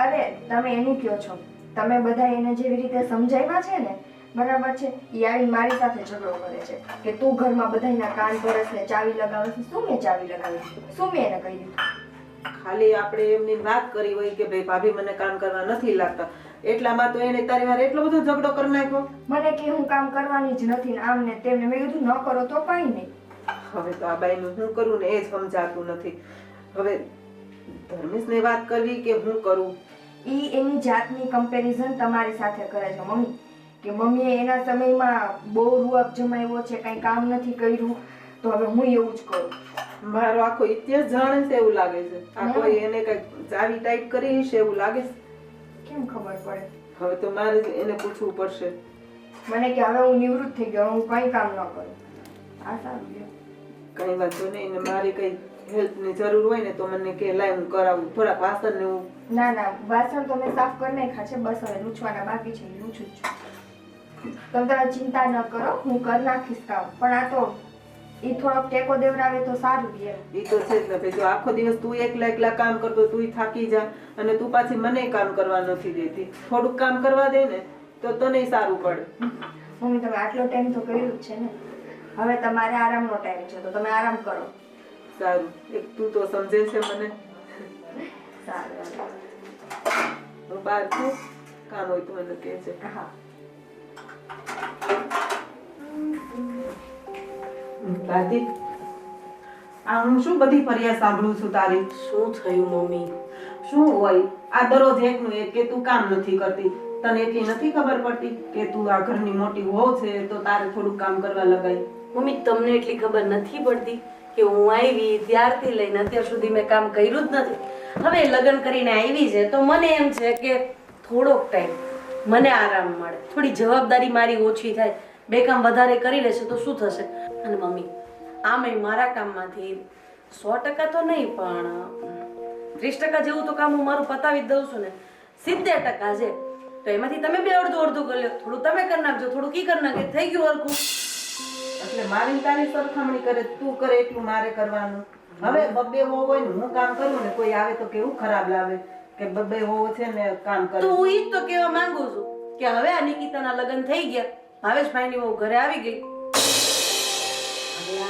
અરે તમે એનું કયો છો, તમે બધા એને જેવી રીતે સમજાવ્યા છે ને, બરાબર છે, એ આવી મારી સાથે ઝઘડો કરે છે કે તું ઘરમાં બધાયના કાન ભરસ ને ચાવી લગાવે છે. શું મેં ચાવી લગાવી? શું મેં એને કહી દીધું? ખાલી આપણે એમની વાત કરી હોય કે ભાઈ ભાભી મને કામ કરવા નથી લાગતા, એટલામાં તો એને તારી વાર એટલો બધો ઝઘડો કરી નાખ્યો. મને કે હું કામ કરવાની જ નથી ને આમ ને તેમને. મેં કીધું ન કરો તો કઈ નહીં. હવે તો આ બાઈનું હું કરું ને એ જ સમજાતું નથી. હવે ધર્મેશને વાત કરવી કે હું કરું? ઈ એની જાતની કમ્પેરિઝન તમારી સાથે કરે છે મમ્મી, કે મમ્મીએ એના સમયમાં બહુ રૂઅપ જમાવ્યો છે, કઈ કામ નથી કર્યું, તો હવે હું એવું જ કરું. મારો આખો ઇતિહાસ જાણે છે એવું લાગે છે. આ કોઈ એને કઈ ચાવી ટાઈપ કરી છે એવું લાગે છે. કેમ ખબર પડે? હવે તો મારે જ એને પૂછવું પડશે. મને કે હવે હું નિવૃત્ત થઈ ગયો, હું કઈ કામ ન કરું. આ સારું લ્યો. કઈ વાંધો નહીં, ને મારી કઈ હેલ્પ ની જરૂર હોય ને તો મને કે લાય હું કરાવું. થોડાક વાસણ ને હું. ના ના, વાસણ તો મેં સાફ કરી નાખ્યા છે, બસ હવે લૂછવાના બાકી છે, લૂછું જ છું. તમે ચિંતા ન કરો, હું કરી નાખીશ કામ. પણ આ તો એ થોડોક ટેકો દેવડાવે તો સારું રહે. ઈ તો છે જ ને ભાઈ, જો આખો દિવસ તું એકલા કામ કરતો, તું થાકી જા, અને તું પાછી મને કામ કરવા નથી દેતી. થોડુંક કામ કરવા દે ને તો તને સારું પડે. મમ્મી તમે આટલો ટાઈમ તો કર્યું જ છે ને, હવે તમારે આરામનો ટાઈમ છે, તો તમે આરામ કરો. સારું, એક તું તો સમજે છે મને. સારું. હું બહાર છું, કામ હોય તો મને કહેજે. હા. દાદી, આ હું શું બધી ફરિયાદ સાંભળું છું તારી? શું થયું મમ્મી? શું હોય આ દરરોજ એકનું એક કે તું કામ નથી કરતી? તને એટલી નથી ખબર પડતી કે તું આ ઘરની મોટી વહુ છે તો તારે થોડું કામ કરવા લગાય? મમ્મી તમને એટલી ખબર નથી પડતી કે હું આવી ત્યારથી લઈને અત્યાર સુધી મેં કામ કર્યું જ નથી. હવે લગ્ન કરીને આવી છે તો મને એમ છે કે થોડોક ટાઈમ મને આરામ મળે, થોડી જવાબદારી મારી ઓછી થાય, બે કામ વધારે કરી લેશે તો શું થશે. અને મમ્મી આમેય મારા કામમાંથી 100% તો નહીં પણ 30% જેવું તો કામ હું મારું પતાવી જ દઉં છું ને. 70% છે તો એમાંથી તમે બે અડધું અડધું કરી લો, થોડું તમે કરી નાખજો, થોડું કી કરી નાખે, થઈ ગયું હરખું. એટલે મારી તારી સરખામણી કરે, તું કરે એટલું મારે કરવાનું. હવે બબ્બે વહુ હોય ને હું કામ કરું ને કોઈ આવે તો કેવું ખરાબ લાગે કે બબ્બે વહુ છે ને કામ કરે. તો હું ઈ જ તો કહેવા માંગુ છું કે હવે આ નિકિતાના લગ્ન થઈ ગયા, ભાવેશભાઈની વહુ ઘરે આવી ગઈ, હવે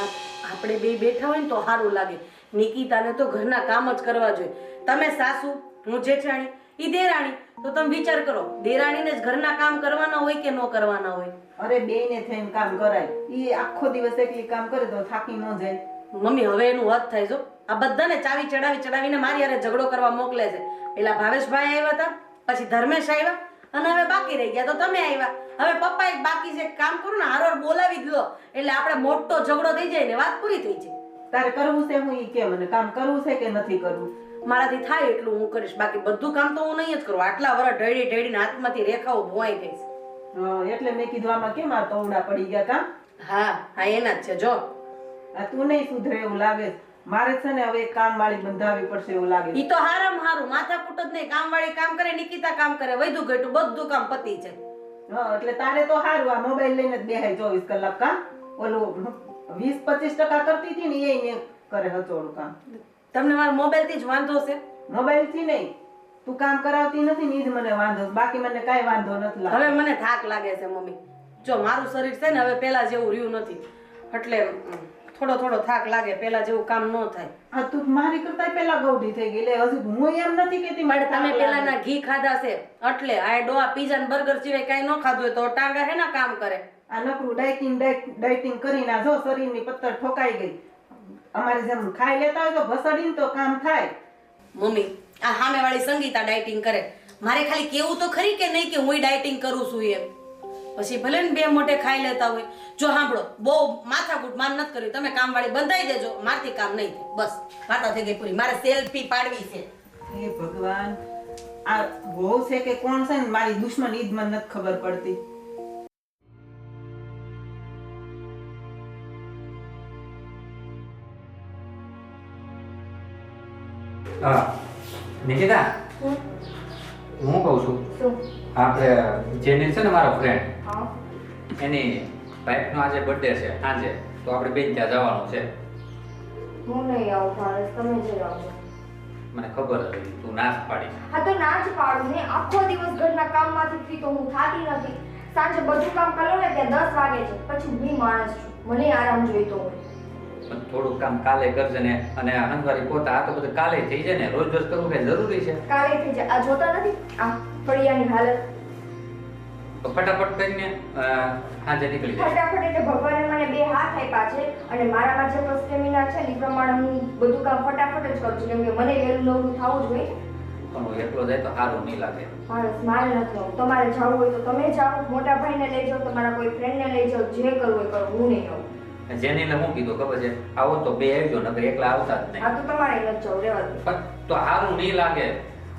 આપણે બે બેઠા હોય ને તો સારું લાગે. નિકિતાને તો ઘરના કામ જ કરવા જોઈએ. તમે સાસુ, હું જેઠાણી, ઈ દેરાણી, તો તમે વિચાર કરો દેરાણીને જ ઘરના કામ કરવાના હોય કે ન કરવાના હોય? અરે બેયને થઈને કામ કરાય. ઈ આખો દિવસ એકલી કામ કરે તો થાકી ન જાય. મમ્મી હવે એનું હદ થાય જો, આ બધાને ચાવી ચડાવીને મારી હારે ઝઘડો કરવા મોકલે છે. પેલા ભાવેશભાઈ આવ્યા હતા, પછી ધર્મેશ આવ્યા, અને હવે બાકી રહી ગયા તો તમે આવ્યા. હવે પપ્પા એક બાકી છે, કામ કરું ને હારોર બોલાવી દો એટલે આપણે મોટો ઝઘડો થઈ જાય ને વાત પૂરી થઈ જાય. તારે કરવું છે હું ઈ કે મને કામ કરવું છે કે નથી કરવું? મારાથી થાય એટલું હું કરીશ, બાકી બધું કામ તો હું નહીં જ કરું. આટલા વર્ષ ઢળી હાથમાંથી રેખાઓ ભોવાઈ ગઈ છે. એટલે મેં કીધું આમાં કેમ આ તોડા પડી ગયા કામ? હા એના જ છે. જો આ તું નહીં સુધરે એવું લાગે છે. મારે છે ને હવે કામ વાળી બંધાવી પડશે એવું લાગે ઈ તો હારામ હારું માથાકૂટ જ નહીં. કામવાળી કામ કરે, નિકિતા કામ કરે, વૈધું ઘટ્યું બધું કામ પતી જાય. એટલે તારે તો સારું આ મોબાઈલ લઈને જ બેહાય 24 કલાક કામ. ઓલું 20-25% કરતી હતી ને એ કરે હચોડું કામ. તમને મારા મોબાઈલ થી જ વાંધો છે? મોબાઈલ થી નહીં, તું કામ કરાવતી નથી ને ઈ જ મને વાંધો છે. બાકી મને કાંઈ વાંધો નથી લાગતો. હવે મને થાક લાગે છે મમ્મી. જો મારું શરીર છે ને હવે પેલા જેવું રહ્યું નથી, એટલે થોડો થાક લાગે. પેલા જેવું કામ ન થાય. આ તું મારી કરતા પેલા ગૌડી થઈ ગઈ. એટલે હજુ હું એમ નથી કેતી મારે તમે પેલાના ઘી ખાધા છે એટલે આ ડોહા પીઝા ને બર્ગર સિવાય કઈ ન ખાધું હોય તો ટાંગા હે ના કામ કરે. આ નકરું ડાયટિંગ કરીને આ જો શરીરની પત્તર ઠોકાઈ ગઈ. અમારે જેમ ખાઈ લેતા હોય તો ભસડીને તો કામ થાય. મમ્મી આ સામેવાળી સંગીતા ડાયટિંગ કરે, મારે ખાલી કેવું તો ખરી કે નહીં કે હું ડાયટિંગ કરું છું એમ. પછી ભલે ને બે મોઢે ખાઈ લેતા હોય. જો સાંભળો, બહુ માથાકૂટ માન નથી કરી. તમે કામવાળી બંધાઈ દેજો, મારથી કામ નહીં થાય. બસ વાર્તા થઈ ગઈ પૂરી. મારે સેલ્ફી પાડવી છે. હે ભગવાન, આ બહુ છે કે કોણ છે ને મારી દુશ્મન ઈ જ મને નથી ખબર પડતી. નિકિતા, હું કહું છું શું? આપણે જેની છે ને મારો ફ્રેન્ડ, હા એની વાઈફનો આજે બર્થડે છે સાંજે, તો આપણે બેન ત્યાં જવાનું છે. હું નહીં આવું ભાવેશ, તમે જઈ આવજો. મને ખબર હતી તું નાશ પાડી. હા તો ના જ પાડું ને. આખો દિવસ ઘરના કામમાંથી ફ્રી તો હું થાતી નથી. સાંજે બધું કામ કરો ને ત્યાં 10 વાગે છે. પછી હું માણસ છું, મને આરામ જોઈતો હોય. પણ થોડુંક કામ કાલે કરજે ને, અને હંગવારી પોતા આ તો બધું કાલે થઈ જાય ને. રોજ કરવું કઈ જરૂરી છે? કાલે થઈ જાય. આ જોતા નથી આ ફળિયાની હાલત? તો ફટાફટ કરીને સાંજે નીકળી જાય. ફટાફટ એટલે ભગવાને મને 2 હાથ આપ્યા છે અને મારામાં જે સ્ટેમિના છે ને એ પ્રમાણે હું બધું કામ ફટાફટ જ કરું છું, કેમ કે મને વહેલું નવરું થવું જોઈએ. પણ હું એકલો જાય તો સારું નહીં લાગે. મારે નથી આવું. તમારે જવું હોય તો તમે જાઓ, મોટા ભાઈને લઈ જાઓ, તમારા કોઈ ફ્રેન્ડને લઈ જાઓ, જે કરવું હોય કરો. હું નહીં આવું. જેની એટલે હું કીધું ખબર છે, આવો તો બે આવજો, નકર એકલા આવતા જ નહીં. આ તો તમારે નથી જવું, રહેવા દો. પણ તો સારું નહીં લાગે.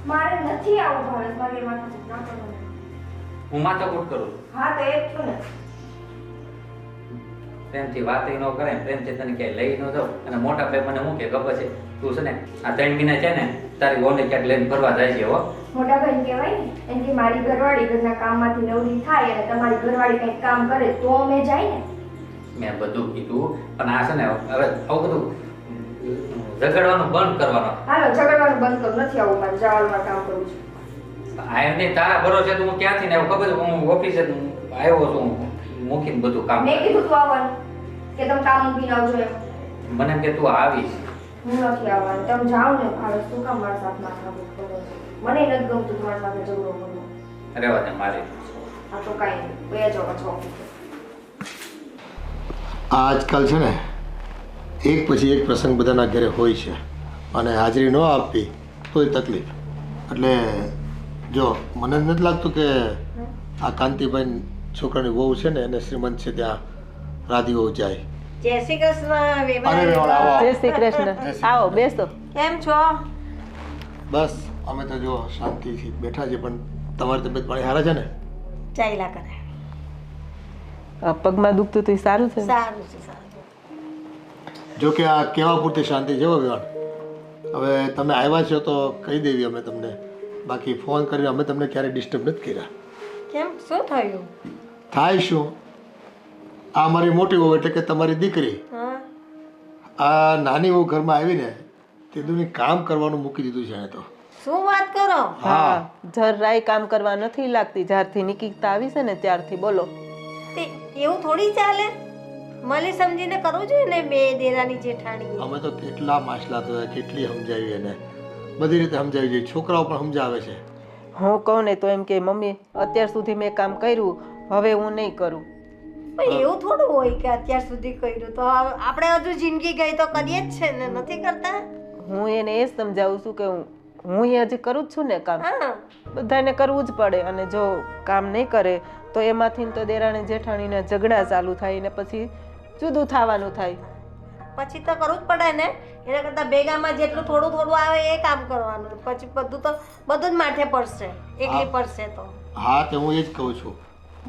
મારે નથી આવું ભારત. મારે માથાકૂટ ના કરવાનું. હું માથાકૂટ કરું છું. હા તો એ જ છું ને. પ્રેમથી વાત ન કરે, પ્રેમથી તને ક્યાંય લઈ ન જાઉં. અને મોટા ભાઈ મને શું કે ખબર છે, તું છે ને આ 3 મહિના છે ને તારી વહુને ક્યાંક લઈને ફરવા જાય છે. હો, મોટા ભાઈ કહેવાય ને, એનથી મારી ઘરવાળી ઘરના કામમાંથી નવરી થાય અને તમારી ઘરવાળી કંઈક કામ કરે તો અમે જાય ને. મેં બધું કીધું, પણ આ છે ને હવે આવું બધું ઝઘડવાનું બંધ કરવાનું. હાલો ઝઘડવાનું બંધ કરો. નથી આવું. મારે જવાનું કામ કરું છું. આ એમ નહીં, તારા ભરોસે તો હું ક્યાંથી ને ખબર છે, હું ઓફિસે આવ્યો છું મૂકીને બધું કામ. મેં કીધું તું આવવાનું કે તમે કામ મૂકીને આવજો એમ. મને એમ કે તું આવીશ. હું નથી આવવાનું. તમે જાઓ ને ભાવેશ. શું કામ મારા સાથે માથાકૂટ કરો છો? મને નથી ગમતું તમારી સાથે ઝઘડો કરવો. રહેવા દે મારી. આ તો કાંઈ નહીં. બે જાઓ પાછો. આજકાલ છે ને એક પછી એક પ્રસંગ બધાના ઘરે હોય છે અને હાજરી ન આપવી તોય તકલીફ. એટલે જો મને નથી લાગતું કે આ કાંતિભાઈ છોકરાની વહુ છે ને એને શ્રીમંત છે ત્યાં રાધી જાય. જય શ્રી કૃષ્ણ. અરે વેવાણ, આવો. જય શ્રી કૃષ્ણ. આવો બેસો. કેમ છો? બસ અમે તો જો શાંતિથી બેઠા છીએ, પણ તમારી તબિયત પાણી સારા છે ને? ચાલ્યા કરે. આ પગમાં દુખતું હતું એ સારું છે? સારું છે. જો કે આ કહેવા પૂરતી શાંતિ છે વેવાણ. હવે તમે આવ્યા છો તો કહી દેવી અમે તમને, બાકી ફોન કરીને અમે તમને ક્યારેય ડિસ્ટર્બ નથી કર્યા. કેમ, શું થયું? થાય શું, આ મારી મોટી વહુ એટલે કે તમારી દીકરી, આ નાની વહુ ઘરમાં આવીને તે દુની કામ કરવાનું મૂકી દીધું છે. તો શું વાત કરો? હા, જરાય કામ કરવા નથી લાગતી. જ્યારથી નિકિતા આવી છે ને ત્યારથી. બોલો, એવું થોડી ચાલે. મળી સમજીને કરવું જોઈએ ને બે દેરાની જેઠાણી. અમે તો કેટલા માછલા તો કેટલી સમજાવી એને, બધી રીતે સમજાવી જોઈએ. છોકરાઓ પણ સમજાવે છે. હું કહું ને તો એમ કે મમ્મી અત્યાર સુધી મેં કામ કર્યું, હવે હું નહીં કરું. પણ એવું થોડું હોય કે અત્યાર સુધી કર્યું તો આપણે હજુ જિંદગી ગઈ તો કરીએ જ છે ને, નથી કરતા? હું એને એ જ સમજાવું છું કે હું હજી કરું જ છું ને કામ, હા, બધાને કરવું જ પડે. અને જો કામ નહીં કરે તો એમાંથી તો દેરાણી જેઠાણીના ઝઘડા ચાલુ થાય ને પછી જુદું થવાનું થાય. પછી તો કરવું જ પડે ને. એના કરતાં ભેગામાં જેટલું થોડું થોડું આવે એ કામ કરવાનું, પછી બધું જ માથે પડશે, એકલી પડશે તો. હા તો હું એ જ કહું છું.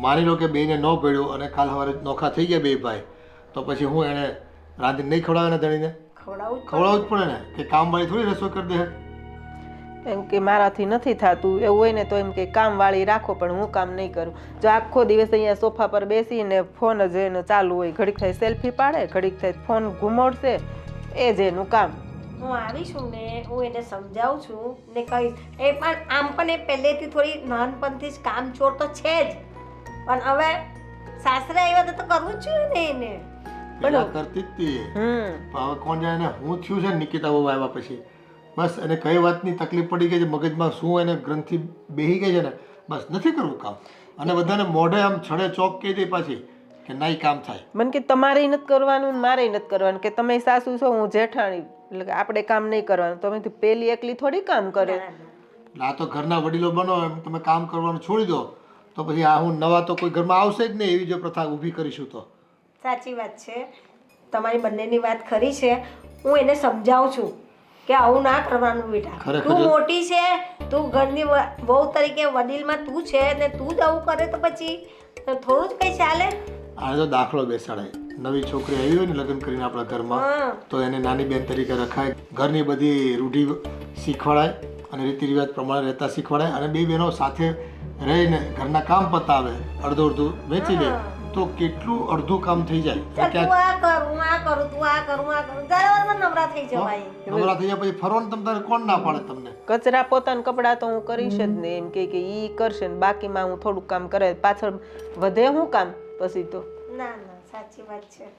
માની લો કે બેને ન પડ્યું અને કાલ સવારે નોખા થઈ ગયા બે ભાઈ, તો પછી હું એને રાંધીને નહીં ખવડાવે ને ધણીને? ખવડાવવું જ પડે ને, કે કામવાળી થોડી રસોઈ કરી દે. એમ કે મારાથી નથી થતું એવું હોય ને તો એમ કે કામવાળી રાખો, પણ હું કામ નહીં કરું. જો આખો દિવસ અહીંયા સોફા પર બેસીને ફોન જ એનો ચાલુ હોય, ઘડીક થાય સેલ્ફી પાડે, ઘડીક થાય ફોન ઘુમાડશે, એ જ એનું કામ. હું આવીશું ને હું એને સમજાવું છું ને કહીશ. એ પણ આમ પણ એ પહેલેથી થોડી નાનપણથી જ કામચોર તો છે જ, પણ હવે સાસરે આવ્યા તો કરવું જ જોઈએ ને એને. પેલા કરતી જ હતી એ. પણ હવે કોણ જાણે એને હું થયું છે ને નિકિતા બહુ આવ્યા પછી, બસ એને કઈ વાતની તકલીફ પડી ગઈ છે, મગજમાં શું એને ગ્રંથિ બેહી ગઈ છે ને, બસ નથી કરવું કામ. અને બધાને મોઢે આમ છડે ચોક કહી દે પાછી કે નહીં કામ થાય. મને કે તમારે નથી કરવાનું ને મારે નથી કરવાનું, કે તમે સાસુ છો હું જેઠાણી, એટલે કે આપણે કામ નહીં કરવાનું. તમે તો પેલી એકલી થોડી કામ કરે. આ તો ઘરના વડીલો બનો એમ તમે કામ કરવાનું છોડી દો તો પછી આ હું નવા તો કોઈ ઘરમાં આવશે જ નહીં. એવી જો પ્રથા ઊભી કરીશું તો. સાચી વાત છે, તમારી બંનેની વાત ખરી છે. હું એને સમજાવું છું કે આવું ના કરવાનું બેટા. તું મોટી છે, તું ઘરની વહુ તરીકે વડીલમાં તું છે ને તું જ આવું કરે તો પછી થોડું જ કઈ ચાલે. આને તો દાખલો બેસાડાય. નવી છોકરી આવી હોય ને લગ્ન કરીને આપણા ઘરમાં, તો એને નાની બેન તરીકે રખાય, ઘરની બધી રૂઢિ શીખવાડાય અને રીતિ રિવાજ પ્રમાણે રહેતા શીખવાડાય, અને બે બહેનો સાથે રહીને ઘરના કામ પતાવે, અડધું અડધું વેચી દે તો કેટલું અડધું કામ થઈ જાય. તું આ કર, હું આ કરું, તું આ કર, હું આ કરું, જરા નવરા થઈ જવાય. નવરા થઈ જાય પછી ફરવાનું તમ તારે કોણ ના પાડે તમને? કચરા પોતાના કપડાં તો હું કરીશ જ ને, એમ કે ઈ કરશે ને બાકીમાં હું થોડુંક કામ કરે, પાછળ વધે હું કામ પછી તો. ના ના, સાચી વાત છે.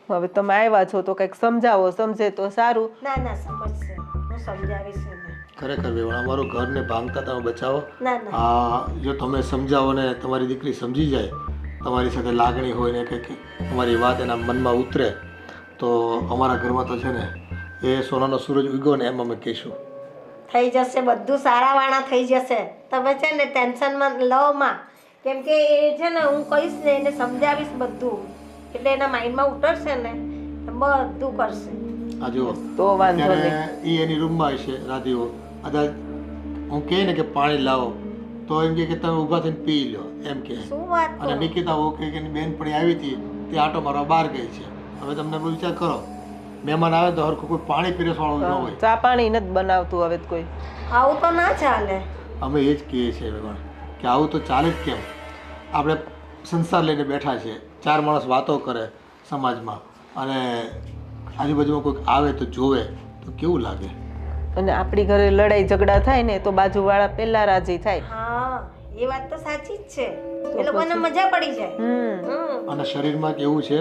હવે તમે આવ્યા છો તો કંઈક સમજાવો, સમજે તો સારું. ના ના, સમજશે, હું સમજાવીશ એને. ખરેખર વેવણ અમારું ઘરને ભાંગતા તમે બચાવો. ના ના, આ જો તમે સમજાવો ને તમારી દીકરી સમજી જાય, તમારી સાથે લાગણી હોય ને કંઈક તમારી વાત એના મનમાં ઉતરે, તો અમારા ઘરમાં તો છે ને એ સોનાનો સૂરજ ઉગ્યો ને એમ અમે કહીશું. થઈ જશે બધું, સારા વાળા થઈ જશે. તમે છે ને ટેન્શનમાં લવમાં, કેમ કે એ છે ને હું કહીશ ને એને સમજાવીશ બધું, એટલે એના માઇન્ડમાં ઉતરશે ને બધું કરશે. આ જુઓ તો વાંધો નહીં. ત્યારે એ એની રૂમમાં હશે રાધીઓ, કદાચ હું કહે ને કે પાણી લાવો તો એમ કે તમે ઊભા થઈને પી લો એમ કે. શું વાત અને કરો? નિકિતા કે એની બેનપણી આવી હતી તે આટો મારવા બહાર ગઈ છે. હવે તમને વિચાર કરો, મહેમાન આવે તો હરખું કોઈ પાણી પીરસવાળું ન હોય. ચા પાણી નથી બનાવતું હવે કોઈ. આવું તો ના ચાલે. અમે એ જ કહીએ છીએ વેવણ કે આવું તો ચાલે જ કેમ? આપણે સંસાર લઈને બેઠા છીએ, ચાર માણસ વાતો કરે સમાજમાં, અને આજુબાજુમાં કોઈક આવે તો જોવે તો કેવું લાગે? અને આપણી ઘરે લડાઈ ઝઘડા થાય ને તો બાજુવાળા પહેલા રાજી થાય. હા, એ વાત તો સાચી જ છે. એ લોકોને મજા પડી જાય. અને શરીરમાં કેવું છે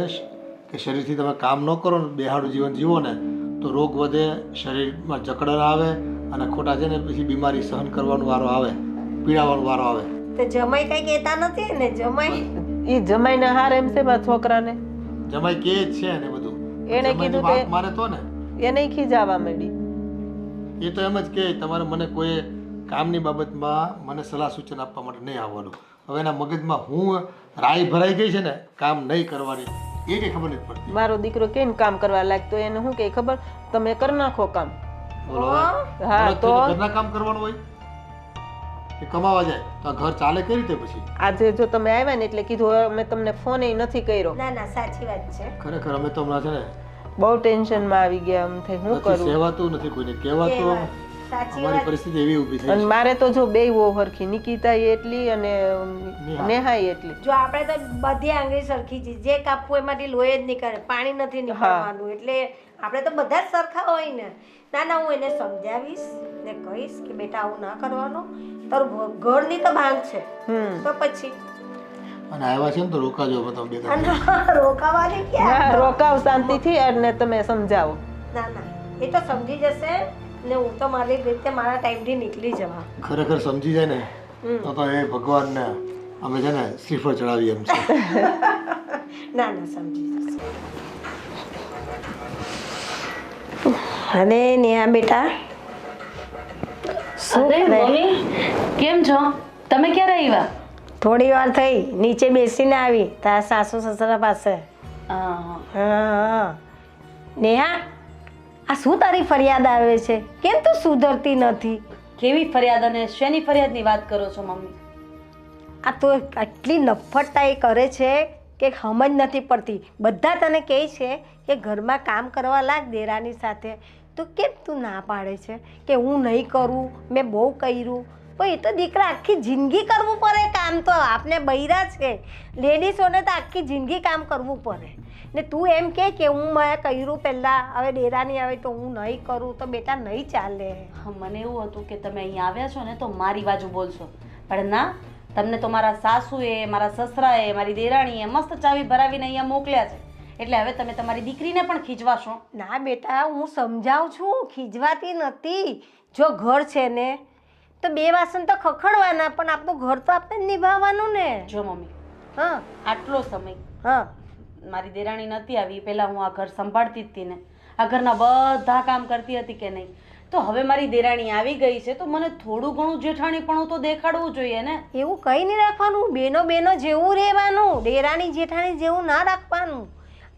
કે શરીરથી તમે કામ ન કરો ને, બેહાડું જીવન જીવો ને તો રોગ વધે, શરીરમાં જકડન આવે અને ખોટા છે ને પછી બીમારી સહન કરવાનો વારો આવે, પીડાવાનો વારો આવે. તો જમાઈ કઈ કહેતા નથી ને? જમાઈ ઈ જમાઈને હાર એમ છે મારા છોકરાને. જમાઈ કે જ છે ને બધું. એને કીધું તે મારે તો ને એને ખીજાવા માંડી. એ તો એમ જ કે તમારે મને કોઈ કામની બાબતમાં મને સલાહ સૂચન આપવા માટે નહીં આવવાનું. હવે એના મગજમાં હું રાઈ ભરાઈ ગઈ છે ને કામ નહીં કરવાની, એ કંઈ ખબર નથી પડતી. મારો દીકરો કેમ કામ કરવા લાગતો, એને શું કે ખબર, તમે કરી નાખો કામ. બોલો હા તો ઘરના કામ કરવાનું હોય કે કમાવા જાય તો આ ઘર ચાલે કઈ રીતે પછી? આજે જો તમે આવ્યા ને એટલે કીધું હવે અમે તમને ફોન નથી કર્યો. ના ના, સાચી વાત છે. ખરેખર અમે તો હમણાં છે ને બહુ ટેન્શનમાં આવી ગયા. આમ થઈ હું નથી કરું, સહેવાતું નથી કોઈને કહેવાતું. સાચી અમારી વાત. પરિસ્થિતિ એવી ઊભી થઈ અને છે. મારે તો જો બેય બહુ હરખી, નિકિતા એટલી અને નેહાય એટલી. જો આપણે તો બધી આંગળી સરખી છે, જે કાપવું એમાંથી લોહી જ નીકળે, પાણી નથી નીકળવાનું, એટલે આપણે તો બધા જ સરખા હોય ને. ના ના, હું એને સમજાવીશ ને કહીશ કે બેટા આવું ના કરવાનું, તારું ઘરની તો ભાંગ છે. તો પછી અને આવ્યા છે ને તો રોકાજો અમે તમે બે ત્રણ. રોકાવાની ક્યાં? હા, રોકાવ શાંતિથી અને તમે સમજાવો. ના ના, એ તો સમજી જશે ને હું તો મારી રીતે મારા ટાઈમથી નીકળી જવા. ખરેખર સમજી જાય ને તો એ ભગવાનને અમે છે ને શ્રીફળ ચડાવીએ એમ છે. ના ના સમજી જશે. અરે નેહા બેટા શું અરે કરે? મમ્મી કેમ છો? તમે ક્યારે આવ્યા? થોડી વાર થઈ, નીચે બેસીને આવી તારા સાસુ સસરા પાસે. હા. હા નેહા, આ શું તારી ફરિયાદ આવે છે? કેમ તું સુધરતી નથી? કેવી ફરિયાદ અને શેની ફરિયાદની વાત કરો છો મમ્મી? આ તો આટલી નફ્ફટાઈ કરે છે કે સમજ નથી પડતી. બધા તને કહે છે કે ઘરમાં કામ કરવા લાગ દેરાની સાથે, તો કેમ તું ના પાડે છે કે હું નહીં કરું, મેં બહુ કર્યું? પણ એ તો દીકરા આખી જિંદગી કરવું પડે કામ. તો આપને બૈરા છે, લેડીઝોને તો આખી જિંદગી કામ કરવું પડે ને તું એમ કે હું મેં કર્યું પહેલાં, હવે દેરાની આવે તો હું નહીં કરું, તો બેટા નહીં ચાલે. મને એવું હતું કે તમે અહીંયા આવ્યા છો ને તો મારી બાજુ બોલશો, પણ ના, તમને તો મારા સાસુએ, મારા સસરાએ, મારી દેરાણીએ મસ્ત ચાવી ભરાવીને અહીંયા મોકલ્યા છે, એટલે હવે તમે તમારી દીકરીને પણ ખીજવાશો. ના બેટા, હું સમજાવું છું, ખીજવાતી નથી. જો ઘર છે ને તો બે વાસણ તો ખખડવાના, પણ આપણું ઘર તો આપણે જ નિભાવવાનું ને. જો મમ્મી, હા આટલો સમય હા મારી દેરાણી નથી આવી, પહેલાં હું આ ઘર સંભાળતી જ હતી ને, આ ઘરના બધા કામ કરતી હતી કે નહીં, તો હવે મારી દેરાણી આવી ગઈ છે તો મને થોડું ઘણું જેઠાણીપણું તો દેખાડવું જોઈએ ને. એવું કંઈ નહીં રાખવાનું, બેનો બેનો જેવું રહેવાનું, દેરાણી જેઠાણી જેવું ના રાખવાનું.